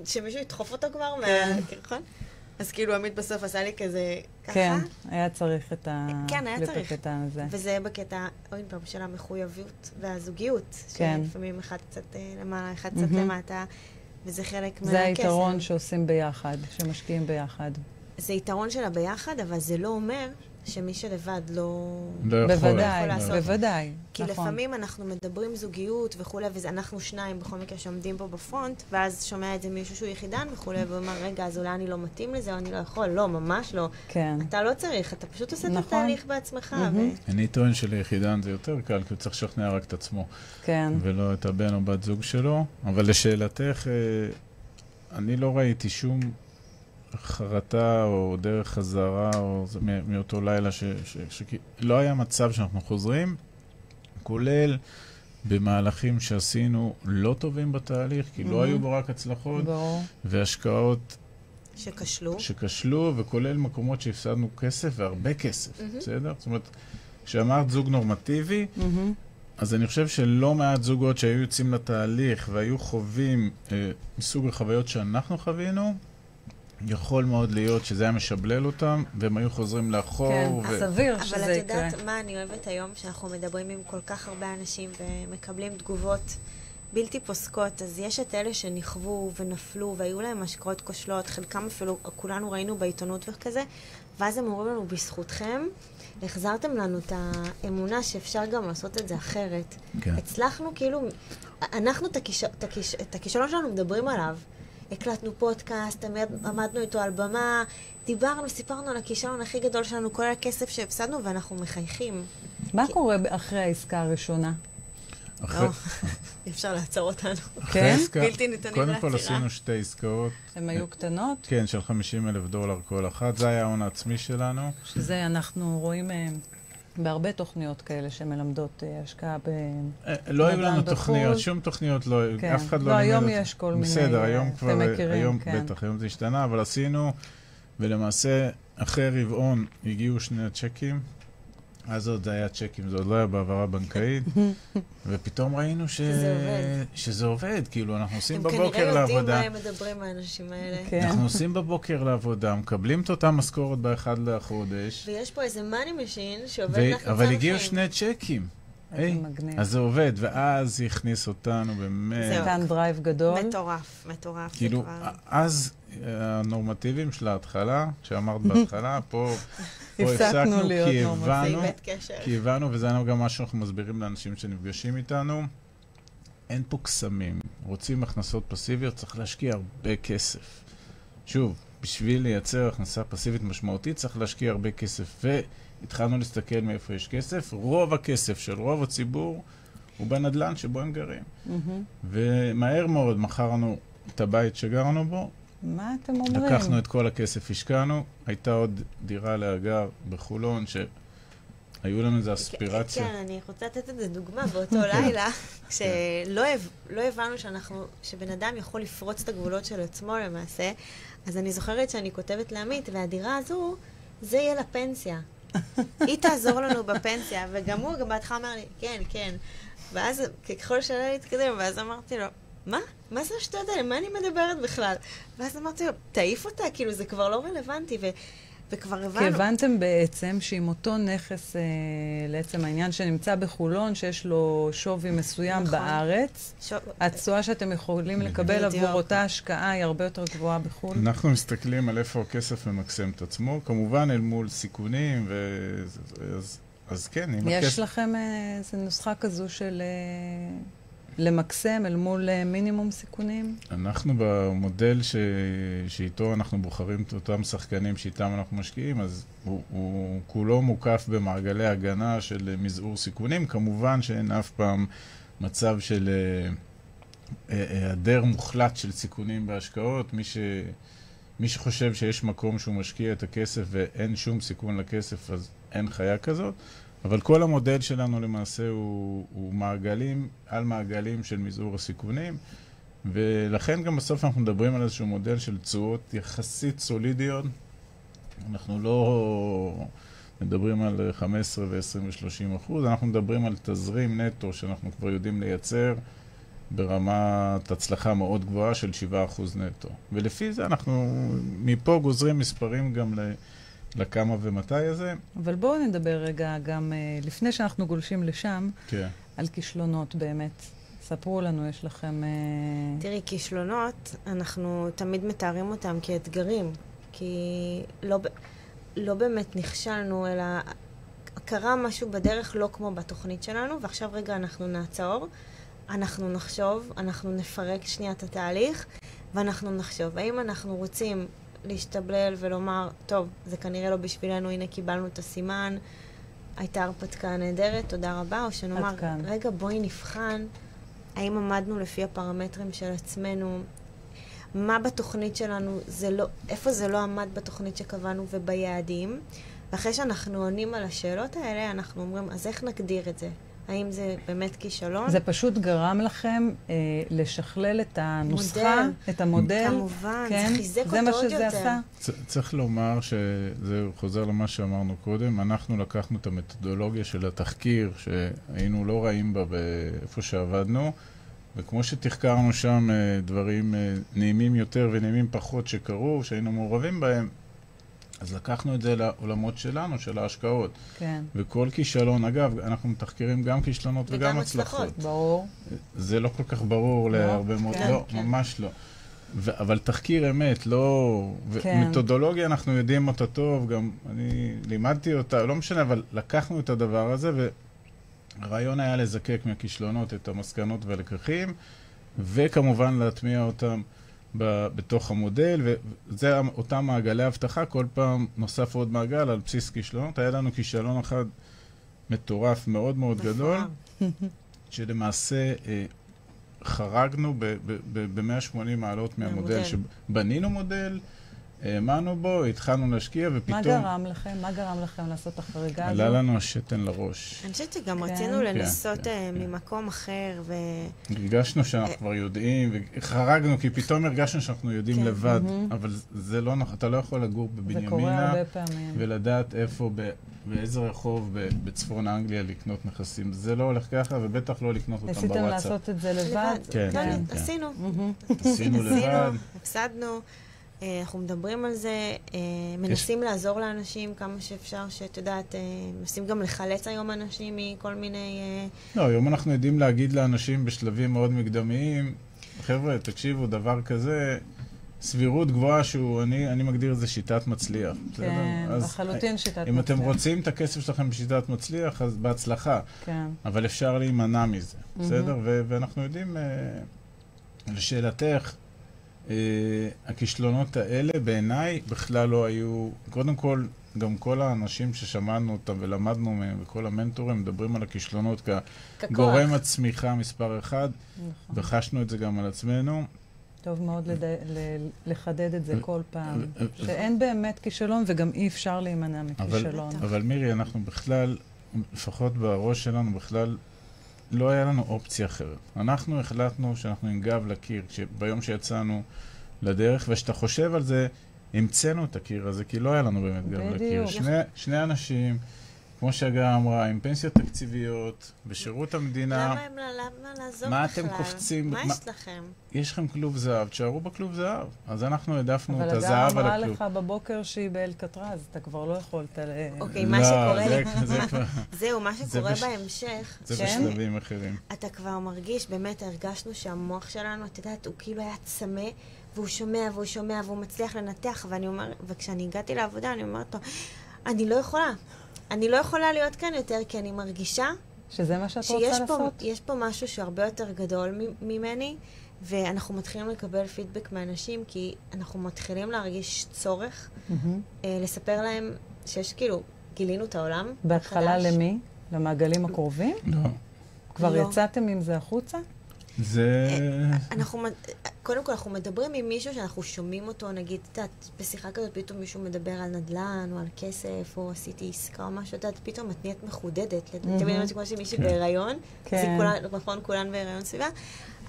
שמישהו ידחוף אותו כבר מהקרחון. אז כאילו עמית בסוף עשה לי כזה ככה. כן, היה צריך את כן, היה צריך. הקטע הזה. וזה בקטע, עוד פעם, של המחויבות והזוגיות. כן. שלפעמים אחד קצת למעלה, אחד קצת למטה, וזה חלק מהקסם. זה היתרון שעושים ביחד, שמשקיעים ביחד. זה יתרון שלה ביחד, אבל זה לא אומר שמי שלבד לא בוודאי, יכול לעשות. בוודאי. כי נכון. לפעמים אנחנו מדברים זוגיות וכולי, ואנחנו שניים בכל מקרה שעומדים פה בפרונט, ואז שומע את זה מישהו שהוא יחידן וכולי, ואומר, רגע, אז אולי אני לא מתאים לזה, או אני לא יכול. לא, ממש לא. כן. אתה לא צריך, אתה פשוט עושה את התהליך בעצמך. אני טוען שליחידן זה יותר קל, כי הוא צריך לשכנע רק את עצמו. כן. ולא את הבן או בת זוג שלו. אבל לשאלתך, אני לא ראיתי שום חרטה או דרך חזרה או מאותו לילה לא היה מצב שאנחנו חוזרים, כולל במהלכים שעשינו לא טובים בתהליך, כי לא היו בו רק הצלחות, והשקעות שכשלו, וכולל מקומות שהפסדנו כסף, והרבה כסף, בסדר? זאת אומרת, כשאמרת זוג נורמטיבי, אז אני חושב שלא מעט זוגות שהיו יוצאים לתהליך והיו חווים מסוג החוויות שאנחנו חווינו, יכול מאוד להיות שזה היה משבלל אותם, והם היו חוזרים לאחור. כן, סביר שזה יקרה. אבל את יודעת מה אני אוהבת היום, שאנחנו מדברים עם כל כך הרבה אנשים ומקבלים תגובות בלתי פוסקות, אז יש את אלה שנכוו ונפלו, והיו להם השקעות כושלות, חלקם אפילו, כולנו ראינו בעיתונות וכזה, ואז הם אומרים לנו, בזכותכם, החזרתם לנו את האמונה שאפשר גם לעשות את זה אחרת. כן. הצלחנו כאילו, אנחנו את הכישלון שלנו מדברים עליו, הקלטנו פודקאסט, עמדנו איתו על במה, דיברנו, סיפרנו על הכישלון הכי גדול שלנו, כל הכסף שהפסדנו, ואנחנו מחייכים. מה קורה אחרי העסקה הראשונה? אפשר לעצור אותנו. כן? בלתי ניתנים לעצירה. קודם כל עשינו שתי עסקאות. הן היו קטנות? כן, של $50,000 כל אחת. זה היה ההון העצמי שלנו. שזה אנחנו רואים בהרבה תוכניות כאלה שמלמדות השקעה לא היו לנו תוכניות, שום תוכניות לא, אף אחד לא... לא, היום יש כל מיני, בסדר, היום כבר, היום כן. בטח, היום זה השתנה, אבל עשינו, ולמעשה אחרי רבעון הגיעו שני צ'קים, אז עוד זה היה צ'קים, זה עוד לא היה בעברה בנקאית, ופתאום ראינו שזה עובד, כאילו אנחנו עושים בבוקר לעבודה. הם כנראה יודעים מה הם מדברים האנשים האלה. כן. אנחנו עושים בבוקר לעבודה, מקבלים את אותה משכורת באחד לחודש. ויש פה איזה מאני משין שעובד לך מצד אבל הגיעו שני צ'קים. מגניב. אז זה עובד, ואז זה הכניס אותנו באמת. נתן דרייב גדול. מטורף, מטורף. כאילו, אז הנורמטיביים של ההתחלה, שאמרת בהתחלה, פה הפסקנו כי הבנו, וזה גם מה שאנחנו מסבירים לאנשים שנפגשים איתנו, אין פה קסמים. רוצים הכנסות פסיביות, צריך להשקיע הרבה כסף. שוב, בשביל לייצר הכנסה פסיבית משמעותית, צריך להשקיע הרבה כסף, והתחלנו להסתכל מאיפה יש כסף. רוב הכסף של רוב הציבור הוא בנדלן שבו הם גרים. ומהר מאוד מכרנו את הבית שגרנו בו, מה אתם אומרים? לקחנו את כל הכסף, השקענו, הייתה עוד דירה להגר בחולון, שהיו לנו איזו אספירציה. כן, אני רוצה לתת את זה דוגמה באותו לילה, שלא הבנו שבן אדם יכול לפרוץ את הגבולות של עצמו למעשה, אז אני זוכרת שאני כותבת לעמית, והדירה הזו, זה יהיה לפנסיה. היא תעזור לנו בפנסיה, וגם הוא, גם בהתחלה אמר לי, כן, כן. ואז ככל שלה להתקדם, ואז אמרתי לו, מה? מה זה השטויות האלה? מה אני מדברת בכלל? ואז אמרתי לו, תעיף אותה, כאילו זה כבר לא רלוונטי, וכבר הבנו. כי הבנתם בעצם שעם אותו נכס, לעצם העניין שנמצא בחולון, שיש לו שווי מסוים בארץ, התשואה שאתם יכולים לקבל עבור אותה השקעה היא הרבה יותר גבוהה בחול. אנחנו מסתכלים על איפה הכסף ממקסם את עצמו, כמובן אל מול סיכונים, אז כן, אם הכסף... יש לכם איזו נוסחה כזו של... למקסם אל מול מינימום סיכונים? אנחנו במודל שאיתו אנחנו בוחרים את אותם שחקנים שאיתם אנחנו משקיעים, אז הוא כולו מוקף במעגלי הגנה של מזעור סיכונים. כמובן שאין אף פעם מצב של היעדר מוחלט של סיכונים בהשקעות. מי שחושב שיש מקום שהוא משקיע את הכסף ואין שום סיכון לכסף, אז אין חיה כזאת. אבל כל המודל שלנו למעשה הוא מעגלים על מעגלים של מזעור הסיכונים, ולכן גם בסוף אנחנו מדברים על איזשהו מודל של תשואות יחסית סולידיות. אנחנו לא מדברים על 15 ו-20 ו-30%, אנחנו מדברים על תזרים נטו שאנחנו כבר יודעים לייצר ברמת הצלחה מאוד גבוהה של 7% נטו. ולפי זה אנחנו מפה גוזרים מספרים גם לכמה ומתי הזה. אבל בואו נדבר רגע גם, לפני שאנחנו גולשים לשם, כן. על כישלונות באמת. ספרו לנו, יש לכם... תראי, כישלונות, אנחנו תמיד מתארים אותם כאתגרים, כי לא באמת נכשלנו, אלא קרה משהו בדרך לא כמו בתוכנית שלנו, ועכשיו רגע אנחנו נעצור, אנחנו נחשוב, אנחנו נפרק שנייה את התהליך, ואנחנו נחשוב, האם אנחנו רוצים להשתבלל ולומר, טוב, זה כנראה לא בשבילנו, הנה קיבלנו את הסימן, הייתה הרפתקה נהדרת, תודה רבה, או שנאמר, רגע בואי נבחן, האם עמדנו לפי הפרמטרים של עצמנו, מה בתוכנית שלנו, איפה זה לא עמד בתוכנית שקבענו וביעדים, ואחרי שאנחנו עונים על השאלות האלה, אנחנו אומרים, אז איך נגדיר את זה? האם זה באמת כישלון? זה פשוט גרם לכם לשכלל את הנוסחה, את המודל. כמובן, כן? זה חיזק אותו זה מה עוד שזה יותר. עשה. צריך לומר שזה חוזר למה שאמרנו קודם, אנחנו לקחנו את המתודולוגיה של התחקיר, שהיינו לא רעים בה באיפה שעבדנו, וכמו שתחקרנו שם דברים נעימים יותר ונעימים פחות שקרו, שהיינו מעורבים בהם, אז לקחנו את זה לעולמות שלנו, של ההשקעות. כן. וכל כישלון, אגב, אנחנו מתחקרים גם כישלונות וגם הצלחות. ברור. זה לא כל כך ברור להרבה מאוד, לא, ממש לא. אבל תחקיר אמת, לא... מתודולוגיה אנחנו יודעים אותה טוב, גם אני לימדתי אותה, לא משנה, אבל לקחנו את הדבר הזה, והרעיון היה לזקק מהכישלונות את המסקנות והלקחים, וכמובן להטמיע אותם בתוך המודל, וזה אותם מעגלי הבטחה, כל פעם נוסף עוד מעגל על בסיס כישלונות. היה לנו כישלון אחד מטורף מאוד מאוד גדול, שלמעשה חרגנו ב-180 מעלות מהמודל, שבנינו מודל, האמנו בו, התחלנו להשקיע, ופתאום... מה גרם לכם לעשות החריגה הזו? עלה לנו השתן לראש. אני חושבת שגם רצינו לנסות ממקום אחר, הרגשנו שאנחנו כבר יודעים, וחרגנו, כי פתאום הרגשנו שאנחנו יודעים לבד, אבל זה לא נכון, אתה לא יכול לגור בבנימינה, ולדעת איפה, באיזה רחוב בצפון אנגליה לקנות נכסים. זה לא הולך ככה, ובטח לא לקנות אותם בוואטסאפ. ניסיתם לעשות את זה לבד? כן. עשינו לבד. הפסדנו. אנחנו מדברים על זה, מנסים לעזור לאנשים כמה שאפשר, שאת יודעת, מנסים גם לחלץ היום אנשים מכל מיני... לא, היום אנחנו יודעים להגיד לאנשים בשלבים מאוד מקדמיים, חבר'ה, תקשיבו, דבר כזה, סבירות גבוהה שהוא, אני מגדיר את זה שיטת מצליח. כן, בחלוטין שיטת מצליח. אם אתם רוצים את הכסף שלכם בשיטת מצליח, אז בהצלחה. כן. אבל אפשר להימנע מזה, בסדר? ואנחנו יודעים, לשאלתך, הכישלונות האלה בעיניי בכלל לא היו, קודם כל, גם כל האנשים ששמענו אותם ולמדנו מהם וכל המנטורים מדברים על הכישלונות כגורם הצמיחה מספר אחד, וחשנו את זה גם על עצמנו. טוב מאוד לחדד את זה כל פעם, שאין באמת כישלון וגם אי אפשר להימנע מכישלון. אבל מירי, אנחנו בכלל, לפחות בראש שלנו בכלל, לא היה לנו אופציה אחרת. אנחנו החלטנו שאנחנו עם גב לקיר, ביום שיצאנו לדרך, ושאתה חושב על זה, המצאנו את הקיר הזה, כי לא היה לנו באמת גב לקיר. שני אנשים, כמו שהגה אמרה, עם פנסיות תקציביות, בשירות המדינה. למה לעזוב מה בכלל? אתם קופצים? מה יש לכם? יש לכם כלוב זהב, תשארו בכלוב זהב. אז אנחנו העדפנו את הזהב על הכלוב. אבל הגה אמרה לך בבוקר שהיא באלקטרז, אתה כבר לא יכולת... אוקיי, מה שקורה... זהו, מה שקורה בהמשך... זה בשלבים אחרים. אתה כבר מרגיש, באמת הרגשנו שהמוח שלנו, אתה יודעת, הוא כאילו היה צמא, והוא שומע והוא שומע והוא מצליח לנתח, וכשאני הגעתי לעבודה, אני אומרת לו, אני לא יכולה להיות כאן יותר, כי אני מרגישה שזה מה שאת רוצה לעשות. יש פה משהו שהרבה יותר גדול ממני, ואנחנו מתחילים לקבל פידבק מאנשים, כי אנחנו מתחילים להרגיש צורך לספר להם שיש כאילו, גילינו את העולם. בהתחלה למי? למעגלים הקרובים? לא. כבר יצאתם עם זה החוצה? קודם כל, אנחנו מדברים עם מישהו שאנחנו שומעים אותו, נגיד, בשיחה כזאת פתאום מישהו מדבר על נדל"ן, או על כסף, או עשיתי עסקה או משהו, פתאום את נהיית מחודדת. תמיד כמו שמישהי בהיריון, נכון, כולן בהיריון סביבה,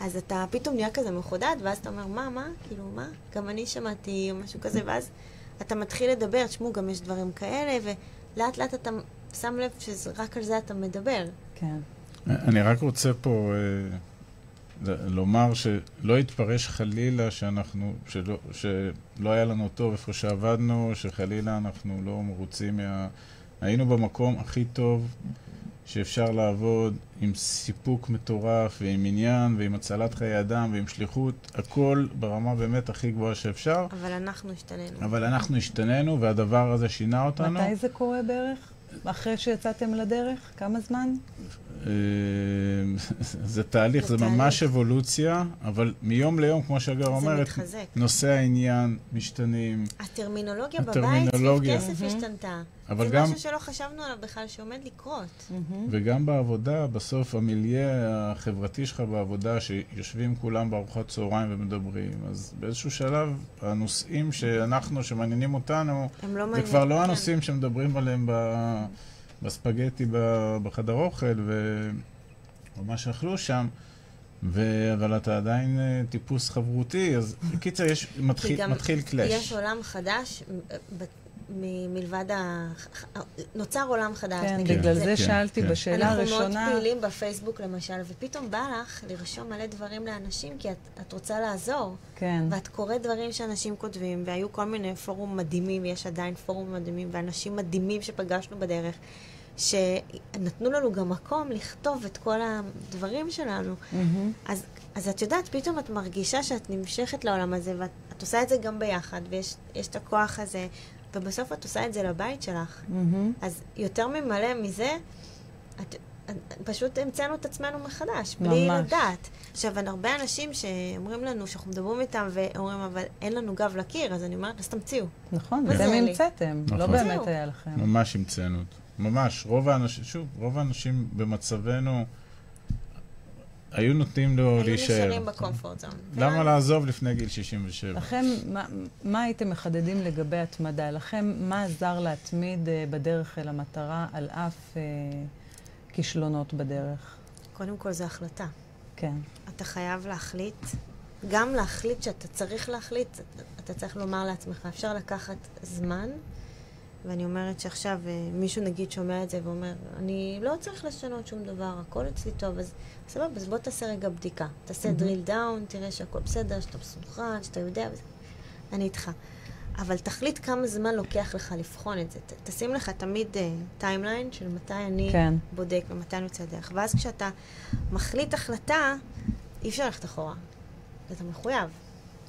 אז אתה פתאום נהיה כזה מחודד, ואז אתה אומר, מה? כאילו, מה? גם אני שמעתי או משהו כזה, ואז אתה מתחיל לדבר, תשמעו, גם יש דברים כאלה, ולאט לאט אתה שם לב שרק על זה אתה מדבר. כן. אני רק רוצה פה לומר שלא יתפרש חלילה שלא היה לנו טוב איפה שעבדנו, שחלילה אנחנו לא מרוצים היינו במקום הכי טוב שאפשר לעבוד, עם סיפוק מטורף ועם עניין ועם הצלת חיי אדם ועם שליחות, הכל ברמה באמת הכי גבוהה שאפשר. אבל אנחנו השתננו והדבר הזה שינה אותנו. מתי זה קורה בערך? אחרי שיצאתם לדרך? כמה זמן? זה תהליך, זה ממש אבולוציה, אבל מיום ליום, כמו שהגר אומרת, נושא העניין משתנים. הטרמינולוגיה בבית סביב כסף השתנתה. זה משהו שלא חשבנו עליו בכלל שעומד לקרות. וגם בעבודה, בסוף המיליה החברתי שלך בעבודה, שיושבים כולם בארוחת צהריים ומדברים, אז באיזשהו שלב, הנושאים שמעניינים אותנו, זה כבר לא הנושאים שמדברים עליהם בספגטי בחדר אוכל ומה שאכלו שם, אבל אתה עדיין טיפוס חברותי, אז בקיצר מתחיל קלאש. יש עולם חדש, מלבד נוצר עולם חדש. כן, בגלל זה שאלתי בשאלה הראשונה. אנחנו מאוד פעילים בפייסבוק למשל, ופתאום בא לך לרשום מלא דברים לאנשים, כי את רוצה לעזור. כן. ואת קוראת דברים שאנשים כותבים, והיו כל מיני פורום מדהימים, יש עדיין פורום מדהימים, ואנשים מדהימים שפגשנו בדרך, שנתנו לנו גם מקום לכתוב את כל הדברים שלנו. אז את יודעת, פתאום את מרגישה שאת נמשכת לעולם הזה, ואת עושה את זה גם ביחד, ויש את הכוח הזה, ובסוף את עושה את זה לבית שלך. אז יותר ממלא מזה, פשוט המצאנו את עצמנו מחדש, בלי לדעת. עכשיו, הרבה אנשים שאומרים לנו, שאנחנו מדברים איתם, ואומרים, אבל אין לנו גב לקיר, אז אני אומרת, אז תמציאו. נכון, אתם המצאתם, לא באמת היה לכם. ממש המצאנו. ממש, רוב האנשים במצבנו היו נותנים לו להישאר. היו נשארים בקומפורט זון. למה לעזוב לפני גיל 67? לכם, מה הייתם מחדדים לגבי התמדה? לכם, מה עזר להתמיד בדרך אל המטרה על אף כישלונות בדרך? קודם כל זה החלטה. כן. אתה חייב להחליט, גם להחליט שאתה צריך להחליט, אתה צריך לומר לעצמך, אפשר לקחת זמן, ואני אומרת שעכשיו מישהו נגיד שומע את זה ואומר, אני לא צריך לשנות שום דבר, הכל אצלי טוב, אז סבבה, אז בוא תעשה רגע בדיקה. תעשה drill down, תראה שהכל בסדר, שאתה מסונכרן, שאתה יודע, אני איתך. אבל תחליט כמה זמן לוקח לך לבחון את זה. תשים לך תמיד טיימליין של מתי אני בודק ומתי אני יוצא דרך. ואז כשאתה מחליט החלטה, אי אפשר ללכת אחורה. אתה מחויב.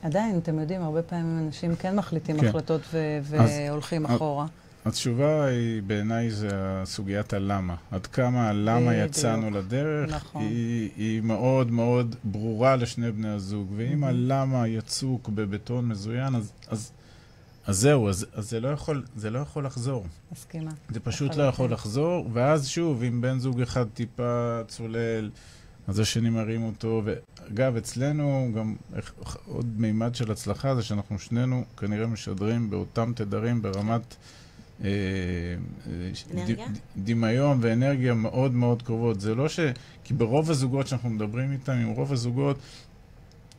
עדיין, אתם יודעים, הרבה פעמים אנשים כן מחליטים החלטות והולכים אחורה. התשובה היא, בעיניי, זה סוגיית הלמה. עד כמה הלמה יצאנו לדרך, היא מאוד מאוד ברורה לשני בני הזוג. ואם הלמה יצוק בבטון מזוין, אז זהו, אז זה לא יכול לחזור. מסכימה. זה פשוט לא יכול לחזור, ואז שוב, אם בן זוג אחד טיפה צולל, אז השני מרים אותו, ואגב, אצלנו גם עוד מימד של הצלחה זה שאנחנו שנינו כנראה משדרים באותם תדרים ברמת דמיון ואנרגיה מאוד מאוד קרובות. זה לא כי ברוב הזוגות שאנחנו מדברים איתם, עם רוב הזוגות,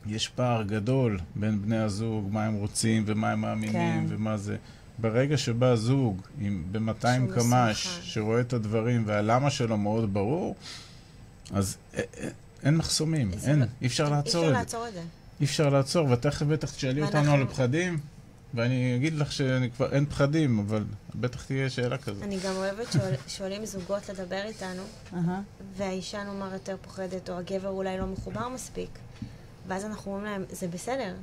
יש פער גדול בין בני הזוג, מה הם רוצים ומה הם מאמינים ומה זה. ברגע שבא זוג ב-200 קמ"ש שרואה את הדברים והלמה שלו מאוד ברור, אז אין מחסומים, אי אפשר לעצור את זה. אי אפשר לעצור, ותכף בטח תשאלי אותנו על פחדים, ואני אגיד לך שכבר אין פחדים, אבל בטח תהיה שאלה כזאת. אני גם אוהבת שואלים זוגות לדבר איתנו, והאישה נאמר יותר פוחדת, או הגבר אולי לא מחובר מספיק, ואז אנחנו אומרים להם, זה בסדר,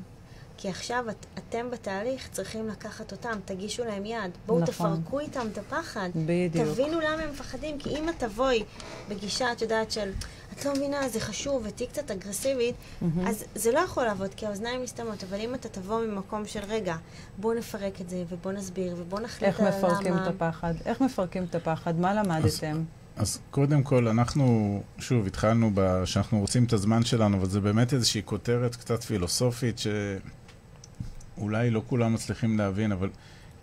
כי עכשיו אתם בתהליך צריכים לקחת אותם, תגישו להם יד, בואו תפרקו איתם את הפחד, תבינו למה הם מפחדים, כי אם את תבואי בגישה, את יודעת של, את לא מבינה, זה חשוב, ותהי קצת אגרסיבית, אז זה לא יכול לעבוד, כי האוזניים מסתמות, אבל אם אתה תבוא ממקום של רגע, בואו נפרק את זה, ובואו נסביר, ובואו נחליט על למה. איך מפרקים את הפחד? איך מפרקים את הפחד? מה למדתם? אז קודם כל, אנחנו, שוב, התחלנו שאנחנו רוצים את הזמן שלנו, אבל זה באמת איזושהי כותרת קצת פילוסופית, שאולי לא כולם מצליחים להבין, אבל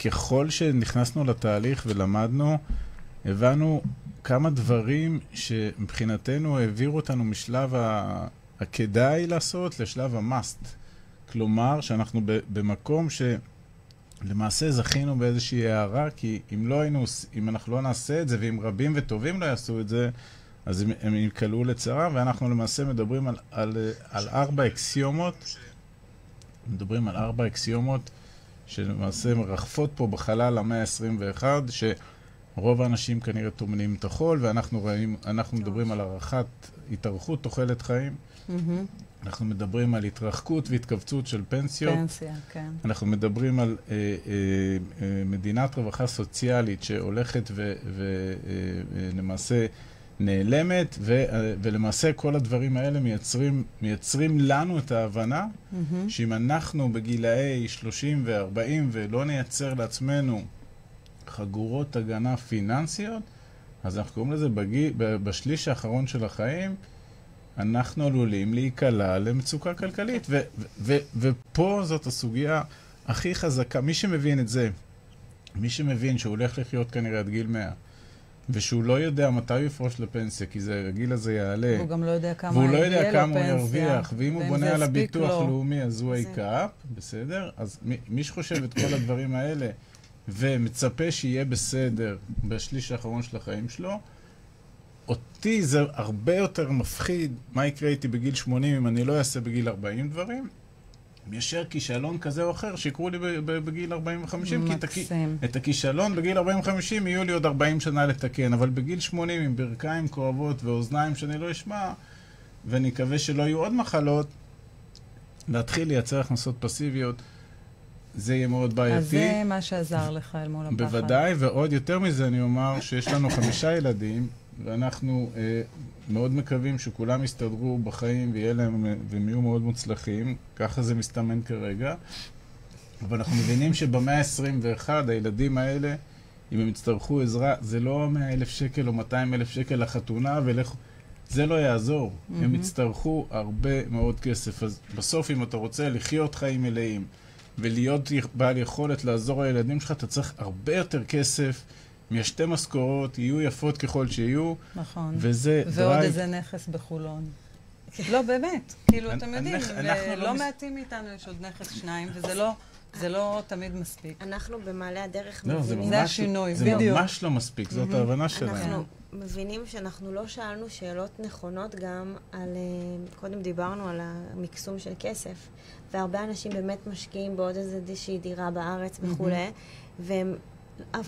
ככל שנכנסנו לתהליך ולמדנו, הבנו כמה דברים שמבחינתנו העבירו אותנו משלב הכדאי לעשות לשלב המאסט. כלומר, שאנחנו במקום שלמעשה זכינו באיזושהי הערה, כי אם אנחנו לא נעשה את זה, ואם רבים וטובים לא יעשו את זה, אז הם יקלעו לצרה, ואנחנו למעשה מדברים על 4 אקסיומות, מדברים על 4 אקסיומות שלמעשה מרחפות פה בחלל המאה ה-21, רוב האנשים כנראה תומנים את החול, ואנחנו מדברים על התארכות, תוחלת חיים. אנחנו מדברים על התרחקות והתכווצות של פנסיות. פנסיה, כן. אנחנו מדברים על מדינת רווחה סוציאלית שהולכת ולמעשה נעלמת, ולמעשה כל הדברים האלה מייצרים לנו את ההבנה, שאם אנחנו בגילאי 30 ו-40 ולא נייצר לעצמנו חגורות הגנה פיננסיות, אז אנחנו קוראים לזה בשליש האחרון של החיים, אנחנו עלולים להיקלע למצוקה כלכלית. ופה זאת הסוגיה הכי חזקה. מי שמבין את זה, מי שמבין שהוא הולך לחיות כנראה עד גיל 100, ושהוא לא יודע מתי הוא יפרוש לפנסיה, כי הגיל הזה יעלה, הוא גם לא יודע כמה והוא לא יודע כמה הוא פנסיה, ירוויח, ואם הוא בונה על הביטוח לאומי, אז הוא wake up, בסדר? אז מי שחושב את כל הדברים האלה, ומצפה שיהיה בסדר בשליש האחרון של החיים שלו, אותי זה הרבה יותר מפחיד מה יקרה איתי בגיל 80 אם אני לא אעשה בגיל 40 דברים, מאשר כישלון כזה או אחר שיקרו לי בגיל 40-50, כי את הכישלון בגיל 40-50 יהיו לי עוד 40 שנה לתקן, אבל בגיל 80 עם ברכיים כואבות ואוזניים שאני לא אשמע, ואני מקווה שלא יהיו עוד מחלות, להתחיל לייצר הכנסות פסיביות, זה יהיה מאוד בעייתי. אז זה מה שעזר לך אל מול הפחד. בוודאי, ועוד יותר מזה אני אומר שיש לנו 5 ילדים, ואנחנו מאוד מקווים שכולם יסתדרו בחיים והם יהיו מאוד מוצלחים, ככה זה מסתמן כרגע. אבל אנחנו מבינים שבמאה ה-21 הילדים האלה, אם הם יצטרכו עזרה, זה לא 100,000 שקל או 200,000 שקל לחתונה, זה לא יעזור. הם יצטרכו הרבה מאוד כסף. אז בסוף אם אתה רוצה לחיות חיים מלאים, ולהיות בעל יכולת לעזור לילדים שלך, אתה צריך הרבה יותר כסף, משתי משכורות, יהיו יפות ככל שיהיו. נכון. וזה ועוד איזה נכס בחולון. לא, באמת. כאילו, אתם יודעים, ולא מעטים מאיתנו יש עוד נכס 2, וזה לא תמיד מספיק. אנחנו במעלה הדרך מבינים. זה השינוי, בדיוק. זה ממש לא מספיק, זאת ההבנה שלנו. אנחנו מבינים שאנחנו לא שאלנו שאלות נכונות גם על, קודם דיברנו על המקסום של כסף, והרבה אנשים באמת משקיעים בעוד איזושהי דירה בארץ וכולי, והם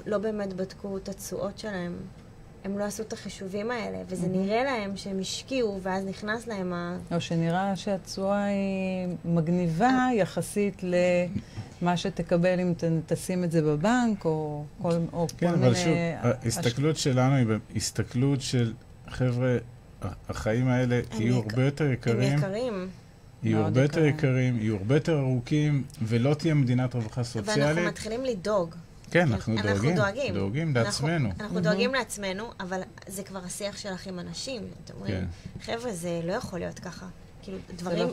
לא באמת בדקו את התשואות שלהם. הם לא עשו את החישובים האלה, וזה נראה להם שהם השקיעו, ואז נכנס להם או שנראה שהתשואה היא מגניבה יחסית למה שתקבל אם תשים את זה בבנק, או כל מיני... כן, אבל שוב, ההסתכלות שלנו היא הסתכלות של חבר'ה, החיים האלה יהיו הרבה יותר יקרים. הם יקרים. יהיו הרבה יותר יקרים, יהיו הרבה יותר ארוכים, ולא תהיה מדינת רווחה סוציאלית. ואנחנו מתחילים לדאוג. כן, אנחנו דואגים לעצמנו. אנחנו דואגים לעצמנו, אבל זה כבר השיח שלך עם אנשים. אתם אומרים, חבר'ה, זה לא יכול להיות ככה. כאילו, דברים,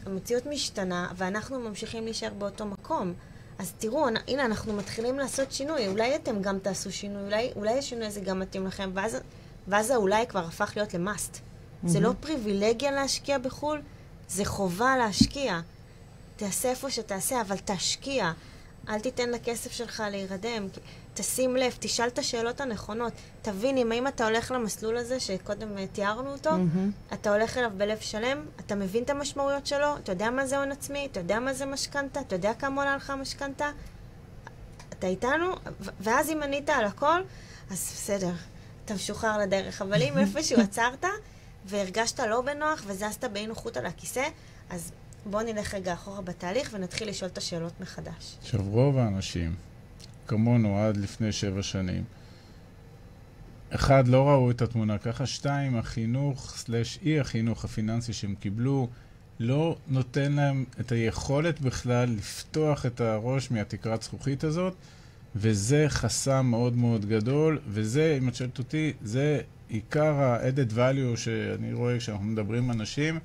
המציאות משתנה, ואנחנו ממשיכים להישאר באותו מקום. אז תראו, הנה, אנחנו מתחילים לעשות שינוי. אולי אתם גם תעשו שינוי, אולי השינוי הזה גם מתאים לכם, ואז אולי כבר הפך להיות למאסט. זה לא פריבילגיה להשקיע בחול, זה חובה להשקיע. תעשה איפה שתעשה, אבל תשקיע. אל תיתן לכסף שלך להירדם. תשים לב, תשאל את השאלות הנכונות. תבין, אם אתה הולך למסלול הזה, שקודם תיארנו אותו, אתה הולך אליו בלב שלם, אתה מבין את המשמעויות שלו, אתה יודע מה זה הון עצמי, אתה יודע מה זה משכנתה, אתה יודע כמה עולה לך משכנתה, אתה איתנו, ואז אם ענית על הכל, אז בסדר, אתה משוחרר לדרך. אבל אם איפשהו עצרת, והרגשת לא בנוח, וזזת באי נוחות על הכיסא, אז בואו נלך רגע אחורה בתהליך, ונתחיל לשאול את השאלות מחדש. עכשיו, רוב האנשים, כמונו עד לפני 7 שנים, 1, לא ראו את התמונה ככה, 2, החינוך/אי החינוך הפיננסי שהם קיבלו, לא נותן להם את היכולת בכלל לפתוח את הראש מהתקרת זכוכית הזאת, וזה חסם מאוד מאוד גדול, וזה, אם את שואלת אותי, זה עיקר ה-added value שאני רואה כשאנחנו מדברים עם אנשים.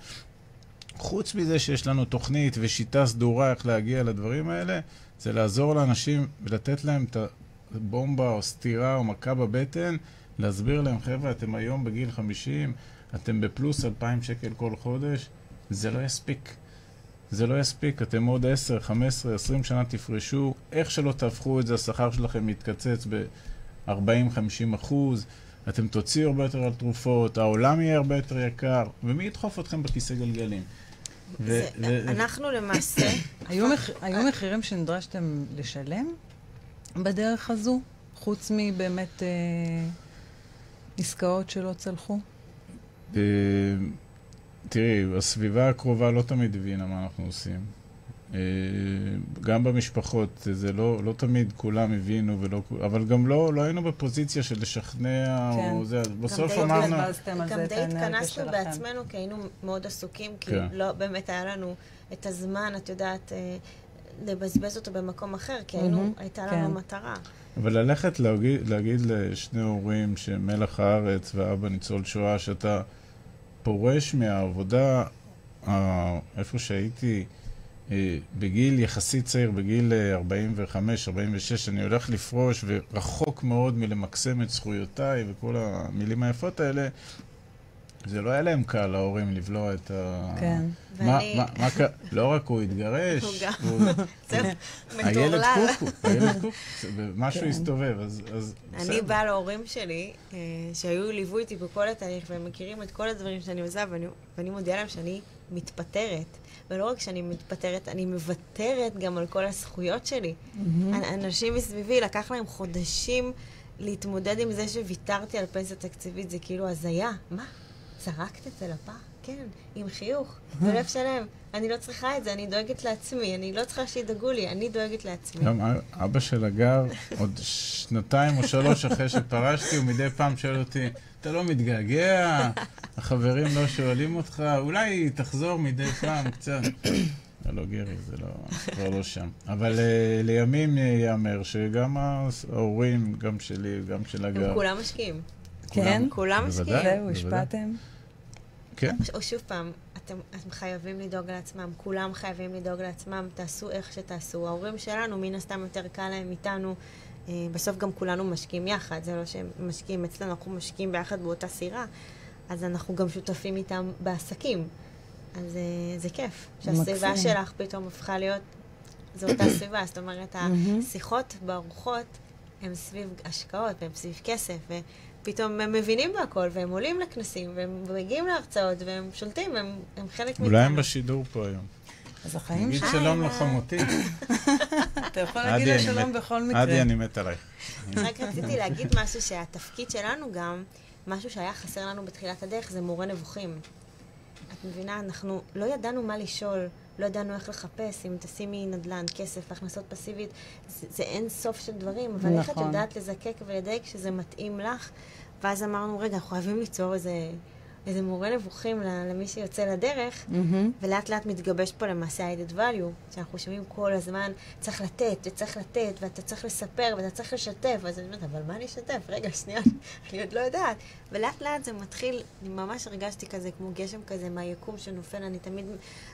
חוץ מזה שיש לנו תוכנית ושיטה סדורה איך להגיע לדברים האלה, זה לעזור לאנשים ולתת להם את הבומבה או סתירה או מכה בבטן, להסביר להם, חבר'ה, אתם היום בגיל 50, אתם בפלוס 2,000 שקל כל חודש, זה לא יספיק. זה לא יספיק, אתם עוד 10, 15, 20 שנה תפרשו, איך שלא תהפכו את זה, השכר שלכם יתקצץ ב-40-50%, אתם תוציאו הרבה יותר על תרופות, העולם יהיה הרבה יותר יקר, ומי ידחוף אתכם בכיסא גלגלים? אנחנו למעשה... היו מחירים שנדרשתם לשלם בדרך הזו, חוץ מבאמת עסקאות שלא צלחו? תראי, הסביבה הקרובה לא תמיד הבינה מה אנחנו עושים. גם במשפחות, זה לא תמיד כולם הבינו, אבל גם לא היינו בפוזיציה של לשכנע, או זה, בסוף אמרנו... גם די התכנסנו בעצמנו, כי היינו מאוד עסוקים, כי לא באמת היה לנו את הזמן, את יודעת, לבזבז אותו במקום אחר, כי הייתה לנו מטרה. אבל ללכת להגיד לשני הורים שמלח הארץ ואבא ניצול שואה, שאתה פורש מהעבודה, איפה שהייתי, בגיל יחסית צעיר, בגיל 45, 46, אני הולך לפרוש ורחוק מאוד מלמקסם את זכויותיי וכל המילים היפות האלה, זה לא היה להם קל, להורים, לבלוע את ה... כן. לא רק הוא התגרש, הוא הילד קוקו, משהו הסתובב, אז אני באה להורים שלי, שהיו ליוו איתי בכל התהליך, והם מכירים את כל הדברים שאני עושה, ואני מודיעה להם שאני מתפטרת. ולא רק שאני מתפטרת, אני מוותרת גם על כל הזכויות שלי. אנשים מסביבי, לקח להם חודשים להתמודד עם זה שוויתרתי על פנסיה תקציבית, זה כאילו הזיה. מה? זרקת את זה לפח? כן, עם חיוך, בלב שלם. אני לא צריכה את זה, אני דואגת לעצמי, אני לא צריכה שידאגו לי, אני דואגת לעצמי. גם אבא שלה גר עוד 2 או 3 אחרי שפרשתי, הוא מדי פעם שואל אותי, אתה לא מתגעגע, החברים לא שואלים אותך, אולי תחזור מדי פעם קצת. לא גרי, זה כבר לא שם. אבל לימים יאמר שגם ההורים, גם שלי, גם של הגר. הם כולם משקיעים. כן? כולם משקיעים. זהו, השפעתם? כן. או שוב פעם, אתם חייבים לדאוג לעצמם, כולם חייבים לדאוג לעצמם, תעשו איך שתעשו. ההורים שלנו, מן הסתם יותר קל להם איתנו, בסוף גם כולנו משקיעים יחד, זה לא שהם משקיעים אצלנו, אנחנו משקיעים ביחד באותה סירה, אז אנחנו גם שותפים איתם בעסקים. אז זה כיף, שהסביבה שלך פתאום הפכה להיות, זו אותה סביבה, זאת אומרת, השיחות בארוחות הם סביב השקעות, והם סביב כסף, ופתאום הם מבינים בהכל, והם עולים לכנסים, והם מגיעים להרצאות, והם שולטים, הם חלק מאיתנו. אולי הם בשידור פה היום. אז החיים נגיד שלום לחמותי. אתה יכול להגיד לה שלום בכל מקרה. עדי, אני מת עלייך. רק רציתי להגיד משהו שהתפקיד שלנו גם, משהו שהיה חסר לנו בתחילת הדרך, זה מורה נבוכים. את מבינה, אנחנו לא ידענו מה לשאול, לא ידענו איך לחפש, אם תשימי נדל"ן, כסף, הכנסות פסיבית, זה אין סוף של דברים, אבל איך את יודעת לזקק ולדייק שזה מתאים לך, ואז אמרנו, רגע, אנחנו חייבים ליצור איזה מורה נבוכים למי שיוצא לדרך, ולאט לאט מתגבש פה למעשה ה-added value, שאנחנו שומעים כל הזמן, צריך לתת, וצריך לתת, ואתה צריך לספר, ואתה צריך לשתף, אז אני אומרת, אבל מה אני אשתף? רגע, שנייה, אני עוד לא יודעת. ולאט לאט זה מתחיל, אני ממש הרגשתי כזה, כמו גשם כזה, מהיקום שנופל,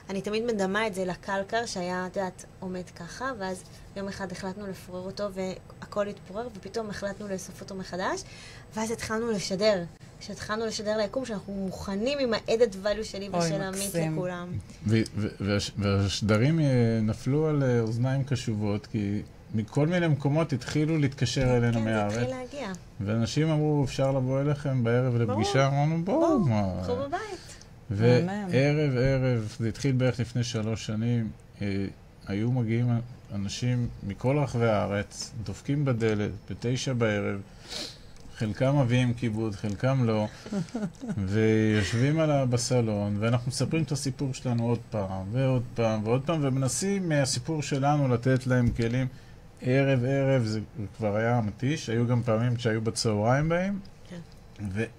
אני תמיד מדמה את זה לקלקר, שהיה, את יודעת, עומד ככה, ואז יום אחד החלטנו לפורר אותו, והכל התפורר, ופתאום החלטנו לאסוף אותו מחדש, ואז התחלנו לשדר. כשהתחלנו לשדר ליקום, שאנחנו מוכנים עם ה-added value שלי ושל עמית לכולם. והשדרים נפלו על אוזניים קשובות, כי מכל מיני מקומות התחילו להתקשר אלינו מהארץ. כן, התחיל להגיע. ואנשים אמרו, אפשר לבוא אליכם בערב לפגישה? אמרנו, בואו. קחו בבית. וערב, זה התחיל בערך לפני 3 שנים, היו מגיעים אנשים מכל רחבי הארץ, דופקים בדלת, ב9 בערב, חלקם מביאים כיבוד, חלקם לא, ויושבים בסלון, ואנחנו מספרים את הסיפור שלנו עוד פעם, ועוד פעם, ועוד פעם, ומנסים מהסיפור שלנו לתת להם כלים. ערב, זה כבר היה מתיש, היו גם פעמים שהיו בצהריים בהם,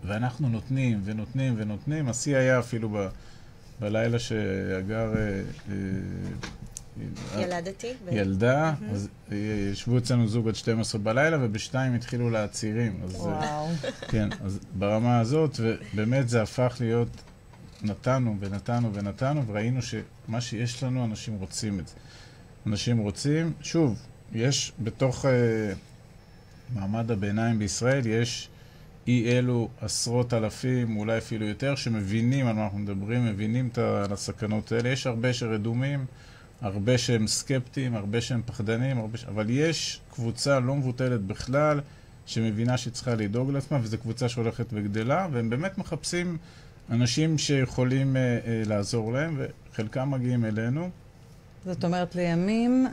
ואנחנו נותנים, ונותנים, ונותנים. השיא היה אפילו בלילה שהגר ילדתי. ילדה, אז ישבו אצלנו זוג עד 12 בלילה, ובשתיים התחילו להצירים. וואו. כן, אז ברמה הזאת, ובאמת זה הפך להיות, נתנו ונתנו ונתנו, וראינו שמה שיש לנו, אנשים רוצים את זה. אנשים רוצים, שוב, יש בתוך מעמד הביניים בישראל, יש אי אלו עשרות אלפים, אולי אפילו יותר, שמבינים על מה אנחנו מדברים, מבינים על הסכנות האלה. יש הרבה שרדומים, הרבה שהם סקפטיים, הרבה שהם פחדנים, אבל יש קבוצה לא מבוטלת בכלל, שמבינה שהיא צריכה לדאוג לעצמה, וזו קבוצה שהולכת וגדלה, והם באמת מחפשים אנשים שיכולים לעזור להם, וחלקם מגיעים אלינו. זאת אומרת, לימים,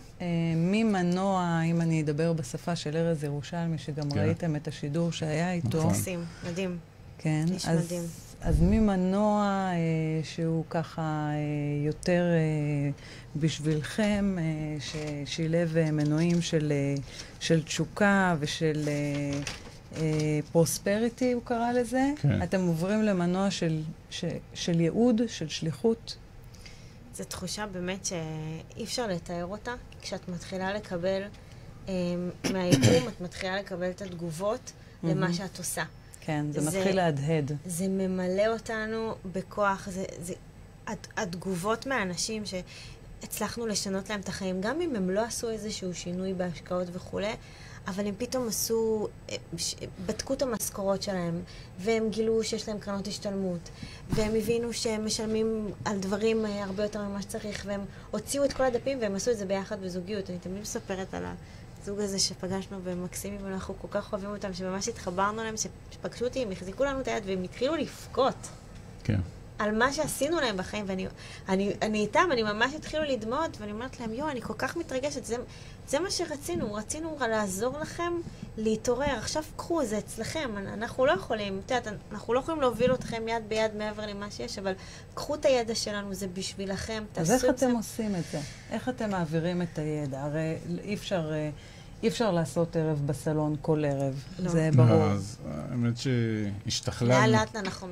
ממנוע, אם אני אדבר בשפה של ארז ירושלמי, שגם ראיתם את השידור שהיה איתו. מקסים, מדהים. כן, איש מדהים. אז ממנוע שהוא ככה יותר בשבילכם, ששילב מנועים של תשוקה ושל פרוספריטי, הוא קרא לזה. כן. אתם עוברים למנוע של ייעוד, של שליחות. זו תחושה באמת שאי אפשר לתאר אותה. כשאת מתחילה לקבל מהיקום, את מתחילה לקבל את התגובות למה שאת עושה. כן, זה מתחיל להדהד. זה ממלא אותנו בכוח. התגובות מהאנשים שהצלחנו לשנות להם את החיים, גם אם הם לא עשו איזשהו שינוי בהשקעות וכו', אבל הם פתאום בדקו את המשכורות שלהם, והם גילו שיש להם קרנות השתלמות, והם הבינו שהם משלמים על דברים הרבה יותר ממה שצריך, והם הוציאו את כל הדפים והם עשו את זה ביחד בזוגיות. אני תמיד מספרת על הזוג הזה שפגשנו במקסימים, ואנחנו כל כך אוהבים אותם, שממש התחברנו להם, שפגשו אותי, הם החזיקו לנו את היד והם התחילו לפקות. כן. על מה שעשינו להם בחיים, ואני איתם, אני ממש התחילו לדמות, ואני אומרת להם, אני כל כך מתרגשת, זה מה שרצינו, רצינו לעזור לכם להתעורר, עכשיו קחו, זה אצלכם, אנחנו לא יכולים, אנחנו לא יכולים להוביל אתכם יד ביד מעבר למה שיש, אבל קחו את הידע שלנו, זה בשבילכם, אז איך אתם עושים את זה? איך אתם מעבירים את הידע? הרי אי אפשר לעשות ערב בסלון כל ערב, זה ברור. אז האמת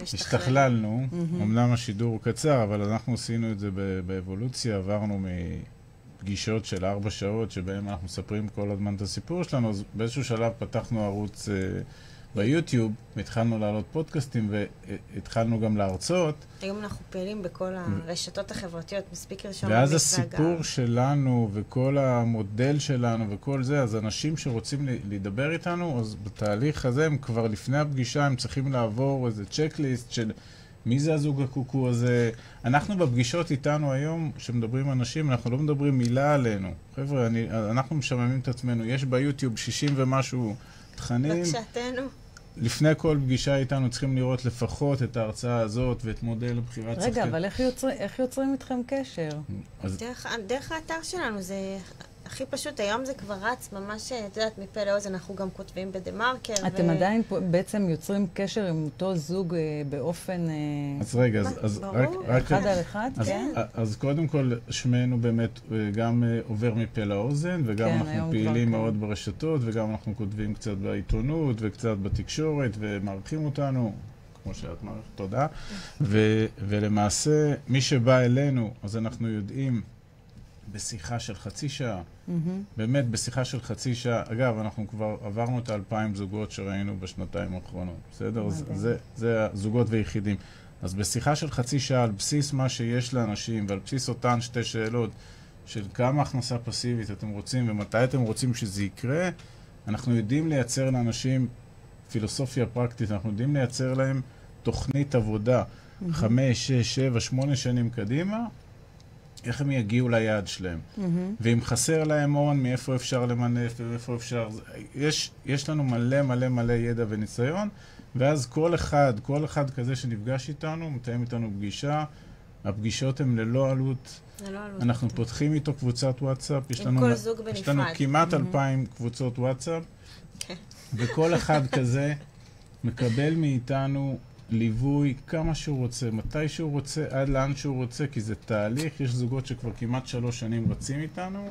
שהשתכללנו, אמנם השידור קצר, אבל אנחנו עשינו את זה באבולוציה, עברנו מפגישות של 4 שעות, שבהם אנחנו מספרים כל הזמן את הסיפור שלנו, אז באיזשהו שלב פתחנו ערוץ ביוטיוב, התחלנו לעלות פודקאסטים והתחלנו גם להרצות. היום אנחנו פעילים בכל הרשתות החברתיות, מספיק לרשום. ואז הסיפור שלנו וכל המודל שלנו וכל זה, אז אנשים שרוצים לדבר איתנו, אז בתהליך הזה הם כבר לפני הפגישה, הם צריכים לעבור איזה צ'קליסט של מי זה הזוג הקוקו הזה. אנחנו בפגישות איתנו היום, שמדברים אנשים, אנחנו לא מדברים מילה עלינו. חבר'ה, אנחנו משממים את עצמנו. יש ביוטיוב 60 ומשהו תכנים. בבקשתנו. לפני כל פגישה איתנו צריכים לראות לפחות את ההרצאה הזאת ואת מודל הבחירת שחקן. רגע, אבל איך יוצרים איתכם קשר? דרך האתר שלנו, זה הכי פשוט. היום זה כבר רץ ממש, את יודעת, מפה לאוזן, אנחנו גם כותבים בדה-מרקר. אתם עדיין בעצם יוצרים קשר עם אותו זוג באופן... אז רגע, אז רק... אחד על אחד, כן. אז קודם כל, שמנו באמת גם עובר מפה לאוזן, וגם אנחנו פעילים מאוד ברשתות, וגם אנחנו כותבים קצת בעיתונות, וקצת בתקשורת, ומערכים אותנו, כמו שאת מערכת, תודה. ולמעשה, מי שבא אלינו, אז אנחנו יודעים בשיחה של חצי שעה, באמת בשיחה של חצי שעה, אגב, אנחנו כבר עברנו את 2,000 זוגות שראינו בשנתיים האחרונות, בסדר? זה הזוגות ויחידים. אז בשיחה של חצי שעה, על בסיס מה שיש לאנשים, ועל בסיס אותן 2 שאלות, של כמה הכנסה פסיבית אתם רוצים, ומתי אתם רוצים שזה יקרה, אנחנו יודעים לייצר לאנשים פילוסופיה פרקטית, אנחנו יודעים לייצר להם תוכנית עבודה, 5, 6, 7, 8 שנים קדימה, איך הם יגיעו ליעד שלהם. ואם חסר להם הון, מאיפה אפשר למנף, ואיפה אפשר... יש לנו מלא מלא מלא ידע וניסיון, ואז כל אחד כזה שנפגש איתנו, מתאם איתנו פגישה, הפגישות הן ללא עלות. אנחנו פותחים איתו קבוצת וואטסאפ, יש לנו כמעט 2,000 קבוצות וואטסאפ, וכל אחד כזה מקבל מאיתנו ליווי כמה שהוא רוצה, מתי שהוא רוצה, עד לאן שהוא רוצה, כי זה תהליך. יש זוגות שכבר כמעט 3 שנים רצים איתנו,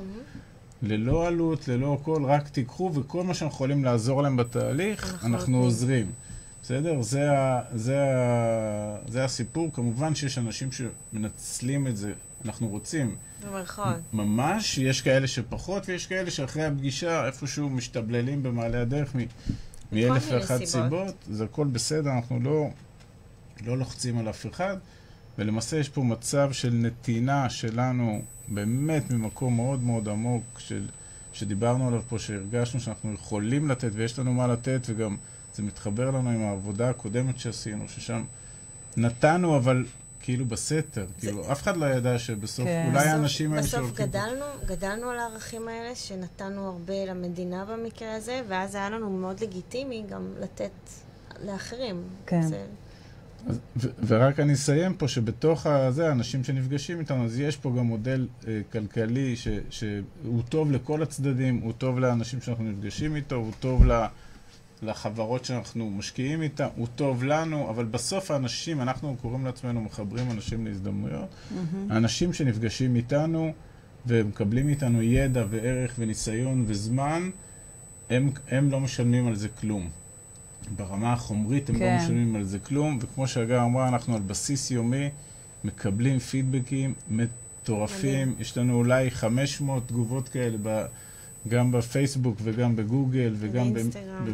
ללא עלות, ללא הכל, רק תיקחו, וכל מה שאנחנו יכולים לעזור להם בתהליך, אנחנו עוזרים. בסדר? זה הסיפור. כמובן שיש אנשים שמנצלים את זה, אנחנו רוצים. במרכאות. ממש, יש כאלה שפחות, ויש כאלה שאחרי הפגישה איפשהו משתבללים במעלה הדרך מאלף ואחת סיבות. זה הכל בסדר, אנחנו לא לוחצים על אף אחד, ולמעשה יש פה מצב של נתינה שלנו באמת ממקום מאוד מאוד עמוק, שדיברנו עליו פה, שהרגשנו שאנחנו יכולים לתת ויש לנו מה לתת, וגם זה מתחבר לנו עם העבודה הקודמת שעשינו, ששם נתנו אבל כאילו בסתר, כאילו אף אחד לא ידע שבסוף אולי האנשים האלה בסוף גדלנו על הערכים האלה, שנתנו הרבה למדינה במקרה הזה, ואז היה לנו מאוד לגיטימי גם לתת לאחרים. כן. ורק אני אסיים פה שבתוך הזה, האנשים שנפגשים איתנו, אז יש פה גם מודל כלכלי שהוא טוב לכל הצדדים, הוא טוב לאנשים שאנחנו נפגשים איתו, הוא טוב לחברות שאנחנו משקיעים איתה, הוא טוב לנו, אבל בסוף האנשים, אנחנו קוראים לעצמנו, מחברים אנשים להזדמנויות, האנשים שנפגשים איתנו ומקבלים איתנו ידע וערך וניסיון וזמן, הם לא משלמים על זה כלום. ברמה החומרית הם לא משלמים על זה כלום, וכמו שהגר אמרה, אנחנו על בסיס יומי מקבלים פידבקים מטורפים. יש לנו אולי 500 תגובות כאלה גם בפייסבוק וגם בגוגל וגם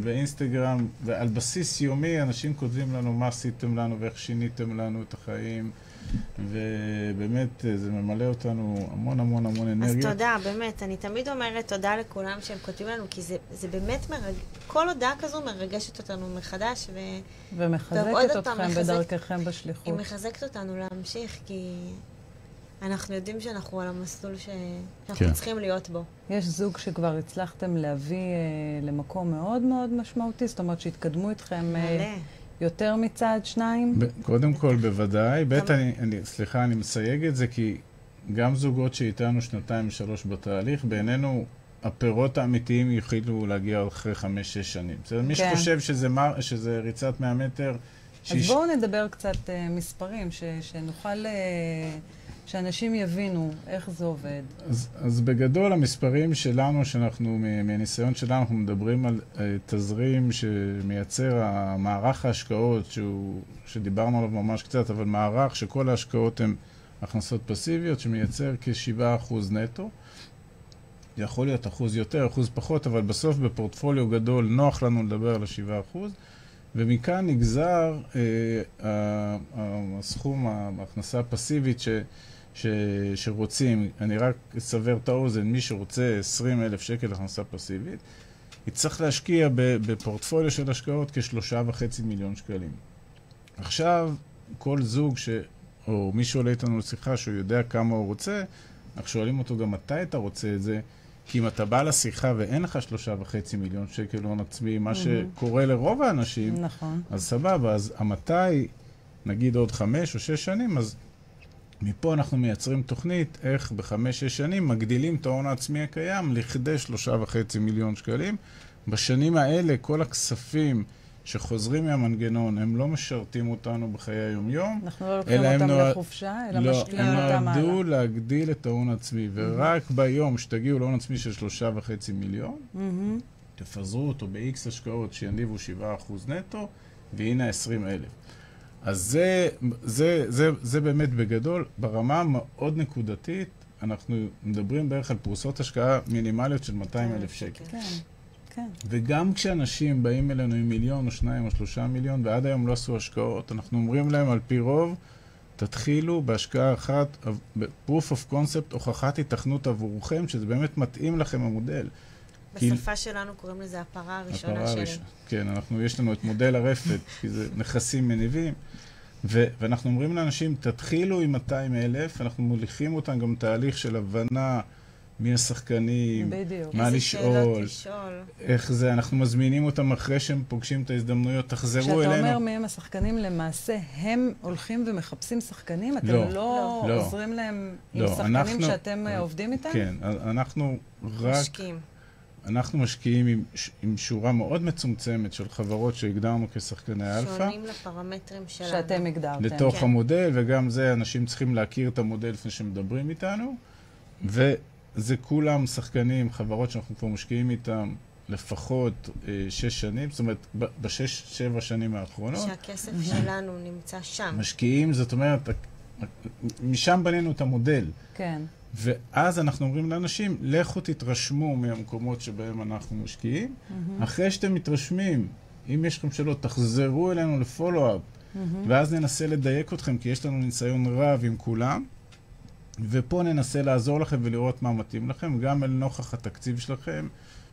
באינסטגרם, ועל בסיס יומי אנשים כותבים לנו מה עשיתם לנו ואיך שיניתם לנו את החיים, ובאמת זה ממלא אותנו המון המון המון אנרגיה. אז תודה, באמת. אני תמיד אומרת תודה לכולם שהם כותבים לנו, כי זה באמת כל הודעה כזו מרגשת אותנו מחדש, ומחזקת אתכם בדרככם בשליחות. היא מחזקת אותנו להמשיך, כי אנחנו יודעים שאנחנו על המסלול שאנחנו צריכים להיות בו. יש זוג שכבר הצלחתם להביא למקום מאוד מאוד משמעותי, זאת אומרת שהתקדמו איתכם יותר מצד שניים? קודם כל בוודאי. סליחה, אני מסייג את זה, כי גם זוגות שאיתנו 2-3 בתהליך, בעינינו הפירות האמיתיים יוכלו להגיע אחרי 5-6 שנים. מי שחושב שזה ריצת 100 מטר... אז בואו נדבר קצת מספרים, שנוכל... שאנשים יבינו איך זה עובד. אז בגדול המספרים שלנו, מהניסיון שלנו, אנחנו מדברים על תזרים שמייצר המערך ההשקעות, שדיברנו עליו ממש קצת, אבל מערך שכל ההשקעות הן הכנסות פסיביות, שמייצר כ7% נטו. יכול להיות אחוז יותר, אחוז פחות, אבל בסוף בפורטפוליו גדול נוח לנו לדבר על 7%. ומכאן נגזר הסכום, ההכנסה הפסיבית שרוצים. אני רק אסבר את האוזן, מי שרוצה 20,000 שקל הכנסה פסיבית, יצטרך להשקיע בפורטפוליו של השקעות כ3.5 מיליון שקלים. עכשיו, כל זוג או מי שעולה איתנו לשיחה שהוא יודע כמה הוא רוצה, אנחנו שואלים אותו גם מתי אתה רוצה את זה, כי אם אתה בא לשיחה ואין לך 3.5 מיליון שקל הון עצמי, מה שקורה לרוב האנשים, נכון. אז סבבה, אז המתי, נגיד עוד 5 או 6 שנים, אז מפה אנחנו מייצרים תוכנית איך ב5-6 שנים מגדילים את ההון העצמי הקיים לכדי 3.5 מיליון שקלים. בשנים האלה כל הכספים שחוזרים מהמנגנון, הם לא משרתים אותנו בחיי היום-יום. אנחנו לא לוקחים אותם לחופשה, אלא משקיעים אותם הלאה. הם נועדו להגדיל את ההון עצמי, ורק ביום שתגיעו להון עצמי של 3.5 מיליון, תפזרו אותו ב-X השקעות שיניבו 7% נטו, והנה 20,000. אז זה באמת בגדול, ברמה מאוד נקודתית, אנחנו מדברים בערך על פרוסות השקעה מינימליות של 200,000 שקל. כן. כן. וגם כשאנשים באים אלינו עם 1,000,000 או 2 או 3 מיליון, ועד היום לא עשו השקעות, אנחנו אומרים להם על פי רוב, תתחילו בהשקעה אחת, proof of concept, הוכחת התכנות עבורכם, שזה באמת מתאים לכם המודל. בשפה שלנו קוראים לזה הפרה הראשונה שלי. כן, יש לנו את מודל הרפת, כי זה נכסים מניבים, ואנחנו אומרים לאנשים, תתחילו עם 200,000, אנחנו מוליכים אותם גם תהליך של הבנה, מי השחקנים, מה לשאול, איך זה, אנחנו מזמינים אותם אחרי שהם פוגשים את ההזדמנויות, תחזרו אלינו. כשאתה אומר מי הם השחקנים, למעשה הם הולכים ומחפשים שחקנים? אתם לא עוזרים להם עם שחקנים שאתם עובדים איתם? כן, אנחנו רק... משקיעים. אנחנו משקיעים עם שורה מאוד מצומצמת של חברות שהגדרנו כשחקני אלפא. שונים לפרמטרים שלנו. שאתם הגדרתם. לתוך המודל, וגם זה אנשים צריכים להכיר את המודל לפני שמדברים איתנו, וזה כולם שחקנים, חברות שאנחנו כבר משקיעים איתם לפחות 6 שנים, זאת אומרת, ב6-7 שנים האחרונות. שהכסף שלנו נמצא שם. משקיעים, זאת אומרת, משם בנינו את המודל. כן. ואז אנחנו אומרים לאנשים, לכו תתרשמו מהמקומות שבהם אנחנו משקיעים. אחרי שאתם מתרשמים, אם יש לכם שאלות, תחזרו אלינו לפולו-אפ, ואז ננסה לדייק אתכם, כי יש לנו ניסיון רב עם כולם, ופה ננסה לעזור לכם ולראות מה מתאים לכם, גם אל נוכח התקציב שלכם,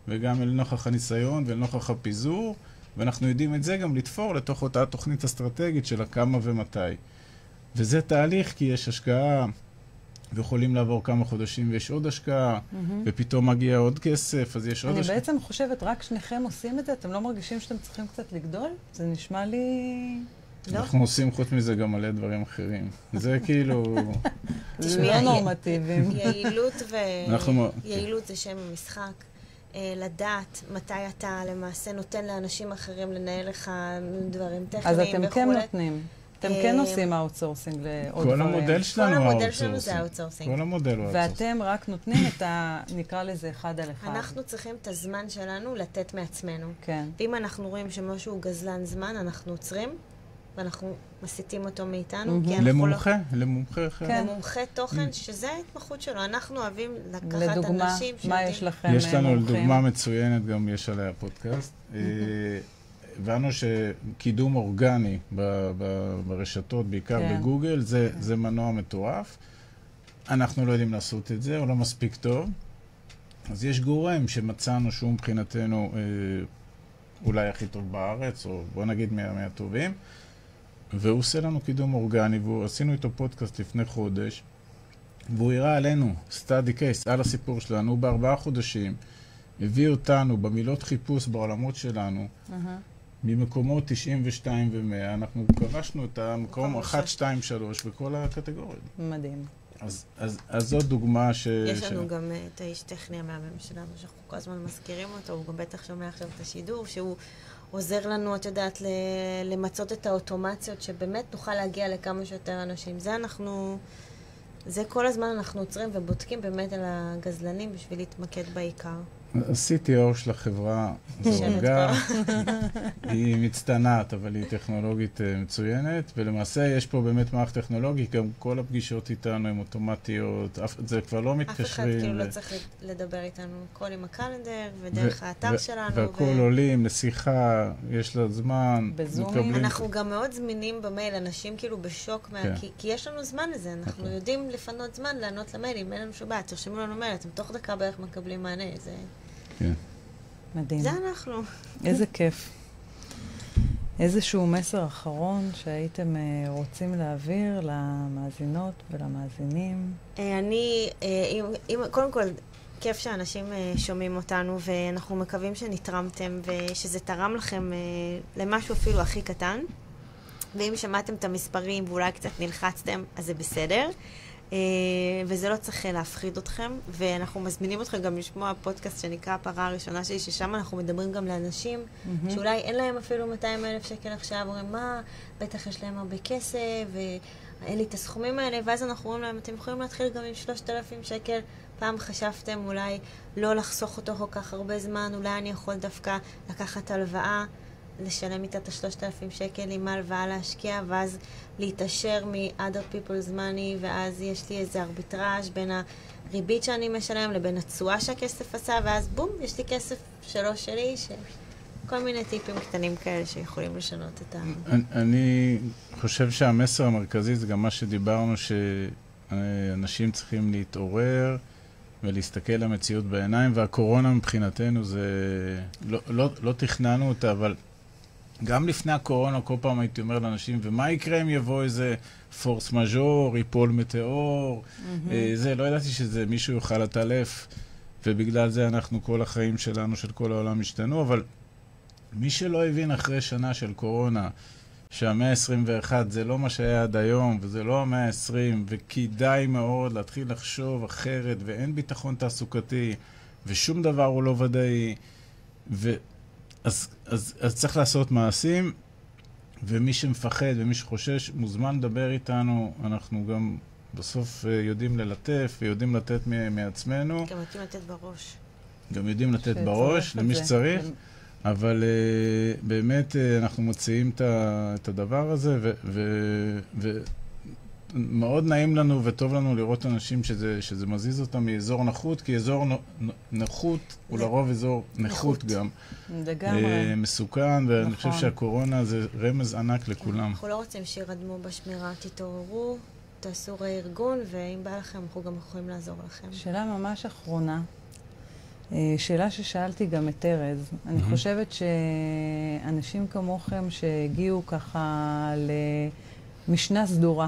וגם אל נוכח הניסיון ואל נוכח הפיזור, ואנחנו יודעים את זה גם לתפור לתוך אותה תוכנית אסטרטגית של הכמה ומתי. וזה תהליך, כי יש השקעה, ויכולים לעבור כמה חודשים ויש עוד השקעה, ופתאום מגיע עוד כסף, אז יש עוד השקעה. אני בעצם חושבת, רק שניכם עושים את זה, אתם לא מרגישים שאתם צריכים קצת לגדול? זה נשמע לי... אנחנו עושים חוץ מזה גם מלא דברים אחרים. זה כאילו... לא נורמטיביים. יעילות זה שם המשחק. לדעת מתי אתה למעשה נותן לאנשים אחרים לנהל לך דברים טכניים. אז אתם כן נותנים. אתם כן עושים אאוטסורסינג לעוד דברים. כל המודל שלנו הוא המודל שלנו זה האוטסורסינג. כל המודל הוא האוטסורסינג. ואתם רק נותנים את נקרא לזה 1 על 1. אנחנו צריכים את הזמן שלנו לתת מעצמנו. כן. ואם אנחנו רואים שמשהו גזלן זמן, אנחנו עוצרים, ואנחנו מסיתים אותו מאיתנו. למומחה אחר. למומחה תוכן, שזה ההתמחות שלו. אנחנו אוהבים לקחת אנשים לדוגמה, מה יש לכם מומחים? יש לנו דוגמה מצוינת, גם יש עליה פודקאסט. הבנו שקידום אורגני ברשתות, בעיקר בגוגל, זה מנוע מטורף. אנחנו לא יודעים לעשות את זה, או לא מספיק טוב. אז יש גורם שמצאנו שהוא מבחינתנו אולי הכי טוב בארץ, או בוא נגיד מהטובים, והוא עושה לנו קידום אורגני, ועשינו איתו פודקאסט לפני חודש, והוא הראה עלינו, study case, על הסיפור שלנו, ב4 חודשים, הביא אותנו במילות חיפוש בעולמות שלנו, ממקומות 92 ו-100, אנחנו כבשנו את המקום 1, 2, 3 בכל הקטגוריות. מדהים. אז זאת דוגמה יש לנו גם את האיש טכני המאמן שלנו, שאנחנו כל הזמן מזכירים אותו, הוא גם בטח שומע עכשיו את השידור, שהוא עוזר לנו, את יודעת, למצות את האוטומציות, שבאמת נוכל להגיע לכמה שיותר אנשים. זה כל הזמן אנחנו עוצרים ובודקים באמת על הגזלנים בשביל להתמקד בעיקר. ה-CTO של החברה זו אולגה, היא מצטנעת, אבל היא טכנולוגית מצוינת, ולמעשה יש פה באמת מערכת טכנולוגית, גם כל הפגישות איתנו הן אוטומטיות, זה כבר לא מתקשרים. אף אחד כאילו לא צריך לדבר איתנו, הכל עם הקלנדר ודרך האתר שלנו. והכל עולים לשיחה, יש לה זמן. בזומים. אנחנו גם מאוד זמינים במייל, אנשים כאילו בשוק, כי יש לנו זמן לזה, אנחנו יודעים לפנות זמן לענות למיילים, אין לנו שום בעיה, תרשמו לנו מייל, אתם תוך דקה בערך מקבלים מענה, זה... כן. מדהים. זה אנחנו. איזה כיף. איזשהו מסר אחרון שהייתם רוצים להעביר למאזינות ולמאזינים? קודם כל, כיף שאנשים שומעים אותנו, ואנחנו מקווים שנתרמתם, ושזה תרם לכם למשהו אפילו הכי קטן. ואם שמעתם את המספרים ואולי קצת נלחצתם, אז זה בסדר. וזה לא צריך להפחיד אתכם, ואנחנו מזמינים אתכם גם לשמוע פודקאסט שנקרא הפרה הראשונה שלי, ששם אנחנו מדברים גם לאנשים שאולי אין להם אפילו 200,000 שקל עכשיו, אומרים מה, בטח יש להם הרבה כסף, ואין לי את הסכומים האלה, ואז אנחנו אומרים להם, אתם יכולים להתחיל גם עם 3,000 שקל, פעם חשבתם אולי לא לחסוך אותו כל כך הרבה זמן, אולי אני יכול דווקא לקחת הלוואה, לשלם איתה את 3,000 שקל עם הלוואה להשקיע, ואז להתעשר מ-other people's money, ואז יש לי איזה ארביטראז' בין הריבית שאני משלם לבין התשואה שהכסף עשה, ואז בום, יש לי כסף שלו שלי, כל מיני טיפים קטנים כאלה שיכולים לשנות את אני חושב שהמסר המרכזי זה גם מה שדיברנו, שאנשים צריכים להתעורר ולהסתכל למציאות בעיניים, והקורונה מבחינתנו זה, לא תכננו אותה, אבל גם לפני הקורונה כל פעם הייתי אומר לאנשים, ומה יקרה אם יבוא איזה פורס מז'ור, ייפול מטאור, זה, לא ידעתי שזה מישהו יוכל לטלף, ובגלל זה אנחנו כל החיים שלנו, של כל העולם השתנו, אבל מי שלא הבין אחרי שנה של קורונה, שהמאה ה-21 זה לא מה שהיה עד היום, וזה לא המאה ה-20, וכדאי מאוד להתחיל לחשוב אחרת, ואין ביטחון תעסוקתי, ושום דבר הוא לא ודאי, אז צריך לעשות מעשים, ומי שמפחד ומי שחושש מוזמן לדבר איתנו, אנחנו גם בסוף יודעים ללטף, ויודעים לתת מעצמנו. גם יודעים לתת בראש. גם יודעים לתת בראש למי שצריך, אבל באמת אנחנו מציעים את הדבר הזה, ומאוד נעים לנו וטוב לנו לראות אנשים שזה מזיז אותם מאזור נחות, כי אזור נחות הוא לרוב אזור נכות גם. לגמרי. מסוכן, ואני חושב שהקורונה זה רמז ענק לכולם. אנחנו לא רוצים שירדמו בשמירה, תתעוררו, תעשו ארגון, ואם בא לכם, אנחנו גם יכולים לעזור לכם. שאלה ממש אחרונה. שאלה ששאלתי גם את ארז. אני חושבת שאנשים כמוכם שהגיעו ככה למשנה סדורה,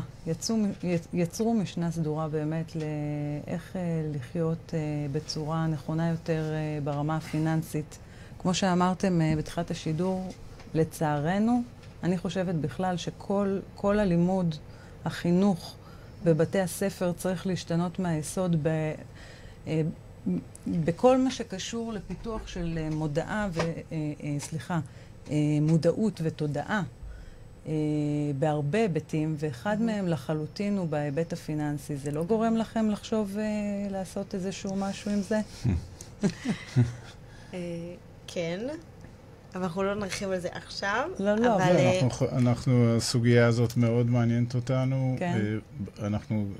יצרו משנה סדורה באמת לאיך לחיות בצורה נכונה יותר ברמה הפיננסית. כמו שאמרתם בתחילת השידור, לצערנו, אני חושבת בכלל שכל הלימוד, החינוך בבתי הספר צריך להשתנות מהיסוד בכל מה שקשור לפיתוח של מודעות ותודעה בהרבה היבטים, ואחד מהם לחלוטין הוא בהיבט הפיננסי. זה לא גורם לכם לחשוב לעשות איזשהו משהו עם זה? כן, אבל אנחנו לא נרחיב על זה עכשיו. לא, אנחנו, הסוגיה הזאת מאוד מעניינת אותנו.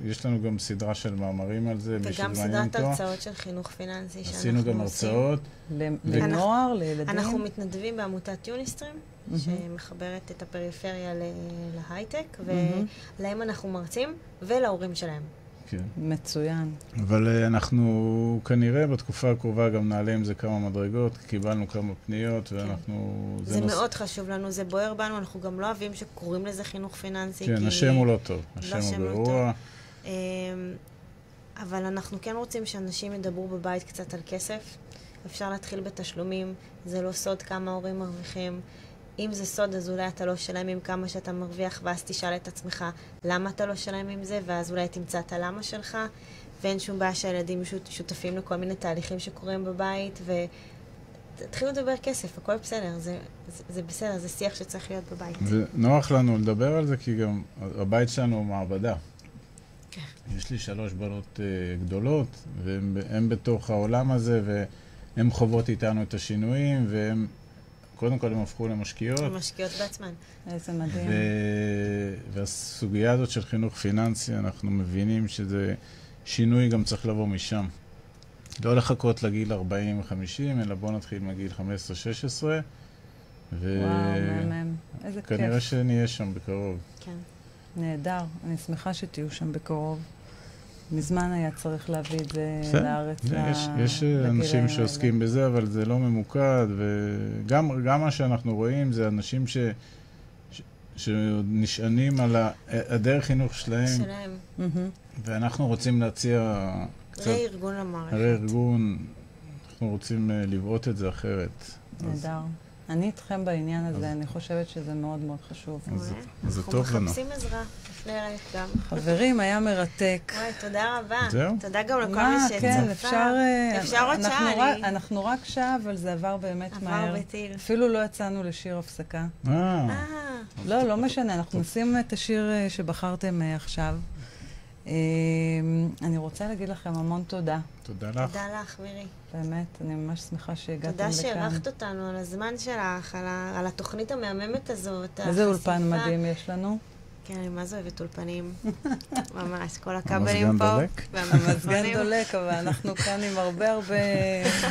יש לנו גם סדרה של מאמרים על זה. וגם סדרת הרצאות של חינוך פיננסי שאנחנו עושים. עשינו גם הרצאות. לנוער, לילדים. אנחנו מתנדבים בעמותת יוניסטרים, שמחברת את הפריפריה להייטק, ולהם אנחנו מרצים, ולהורים שלהם. כן. מצוין. אבל אנחנו כנראה בתקופה הקרובה גם נעלה עם זה כמה מדרגות, קיבלנו כמה פניות, ואנחנו... זה מאוד חשוב לנו, זה בוער בנו, אנחנו גם לא אוהבים שקוראים לזה חינוך פיננסי. כן, השם הוא לא טוב, השם הוא גרוע. אבל אנחנו כן רוצים שאנשים ידברו בבית קצת על כסף. אפשר להתחיל בתשלומים, זה לא סוד כמה הורים מרוויחים. אם זה סוד, אז אולי אתה לא שלם עם כמה שאתה מרוויח, ואז תשאל את עצמך למה אתה לא שלם עם זה, ואז אולי תמצא את הלמה שלך, ואין שום בעיה שהילדים שותפים לכל מיני תהליכים שקורים בבית, ותתחילו לדבר כסף, הכל בסדר, זה בסדר, זה שיח שצריך להיות בבית. ונוח לנו לדבר על זה, כי גם הבית שלנו הוא מעבדה. יש לי 3 בנות גדולות, והן בתוך העולם הזה, והן חוות איתנו את השינויים, והן קודם כל הם הפכו למשקיעות. משקיעות בעצמן. איזה מדהים. והסוגיה הזאת של חינוך פיננסי, אנחנו מבינים שזה שינוי גם צריך לבוא משם. לא לחכות לגיל 40-50, אלא בוא נתחיל מגיל 15-16. וואו, מהמם. איזה כיף. כנראה שנהיה שם בקרוב. כן. נהדר. אני שמחה שתהיו שם בקרוב. מזמן היה צריך להביא את זה לארץ. יש אנשים שעוסקים בזה, אבל זה לא ממוקד, וגם מה שאנחנו רואים זה אנשים שנשענים על הדרך חינוך שלהם, ואנחנו רוצים להציע קצת... ארגון למערכת. ארגון, אנחנו רוצים לבעוט את זה אחרת. נהדר. אני איתכם בעניין הזה, אני חושבת שזה מאוד מאוד חשוב. זה טוב לנו. אנחנו מחפשים עזרה, לפני רעיית גם. חברים, היה מרתק. וואי, תודה רבה. זהו? תודה גם לכל מי שצפה. כן, אפשר עוד שעה. אנחנו רק שעה, אבל זה עבר באמת מהר. עבר בטיל. אפילו לא יצאנו לשיר הפסקה. לא משנה, אנחנו נשים את השיר שבחרתם עכשיו. אני רוצה להגיד לכם המון תודה. תודה לך. תודה לך, מירי. באמת, אני ממש שמחה שהגעתם לכאן. תודה שהערכת אותנו על הזמן שלך, על התוכנית המהממת הזאת. איזה אולפן מדהים יש לנו. כן, אני מה זה אוהבת אולפנים. ממש, כל הכבלים פה. המזגן דולק, אבל אנחנו כאן עם הרבה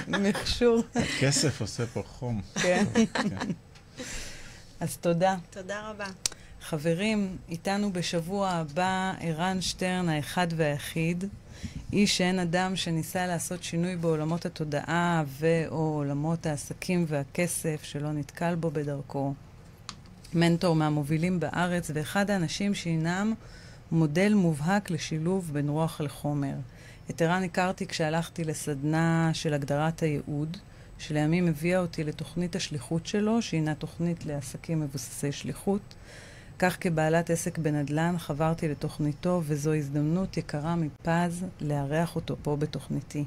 מכשור. הכסף עושה פה חום. כן. אז תודה. תודה רבה. חברים, איתנו בשבוע הבא ערן שטרן, האחד והיחיד, איש שאין אדם שניסה לעשות שינוי בעולמות התודעה ו/או עולמות העסקים והכסף שלא נתקל בו בדרכו. מנטור מהמובילים בארץ ואחד האנשים שהינם מודל מובהק לשילוב בין רוח לחומר. את ערן הכרתי כשהלכתי לסדנה של הגדרת הייעוד, שלימים הביאה אותי לתוכנית השליחות שלו, שהינה תוכנית לעסקים מבוססי שליחות. כך כבעלת עסק בנדל"ן חברתי לתוכניתו, וזו הזדמנות יקרה מפז לארח אותו פה בתוכניתי.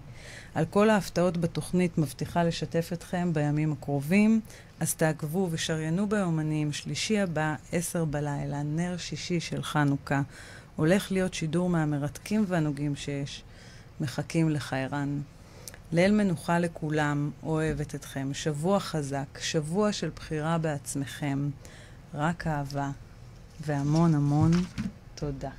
על כל ההפתעות בתוכנית מבטיחה לשתף אתכם בימים הקרובים, אז תעקבו ושריינו ביומנים, שלישי הבא, 10 בלילה, נר שישי של חנוכה. הולך להיות שידור מהמרתקים והנוגעים שיש. מחכים לך ערן. ליל מנוחה לכולם, אוהבת אתכם. שבוע חזק, שבוע של בחירה בעצמכם. רק אהבה והמון המון תודה. תודה.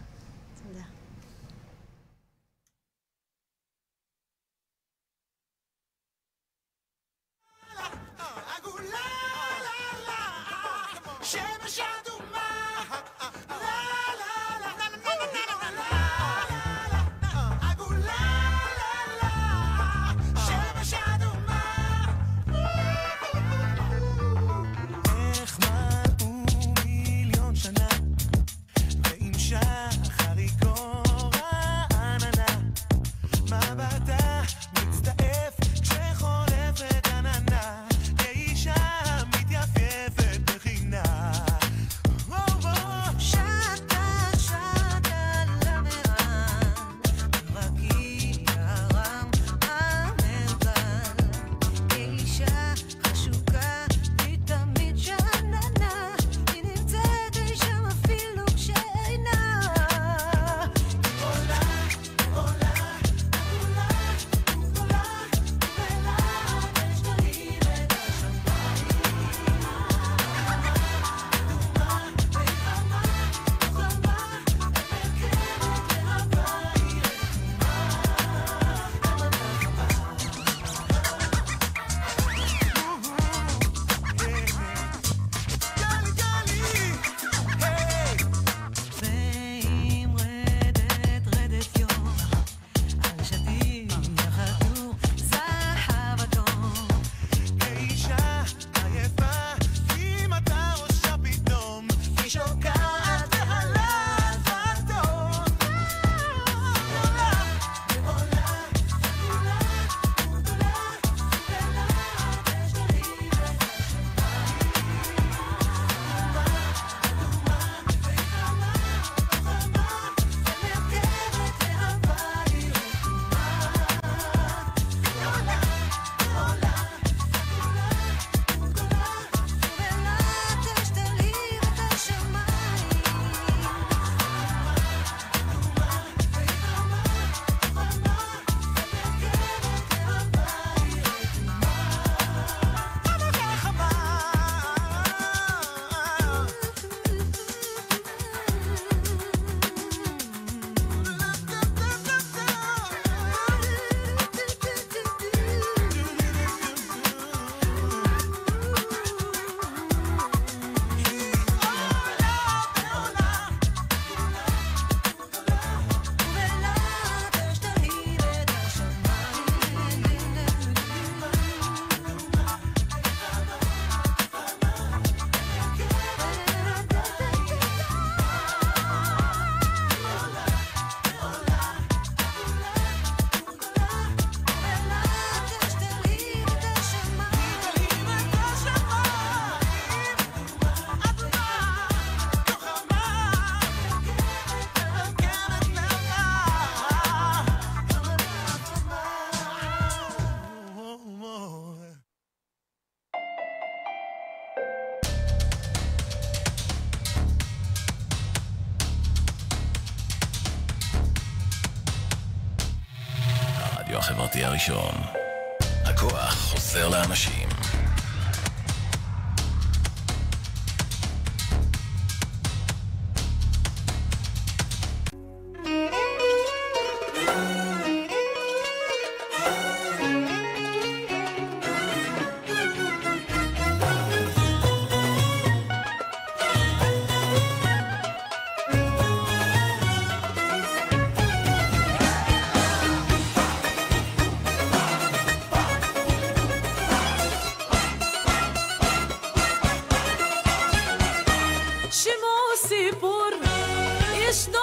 החברתי הראשון. הכוח חוזר לאנשים. סיפור ישנו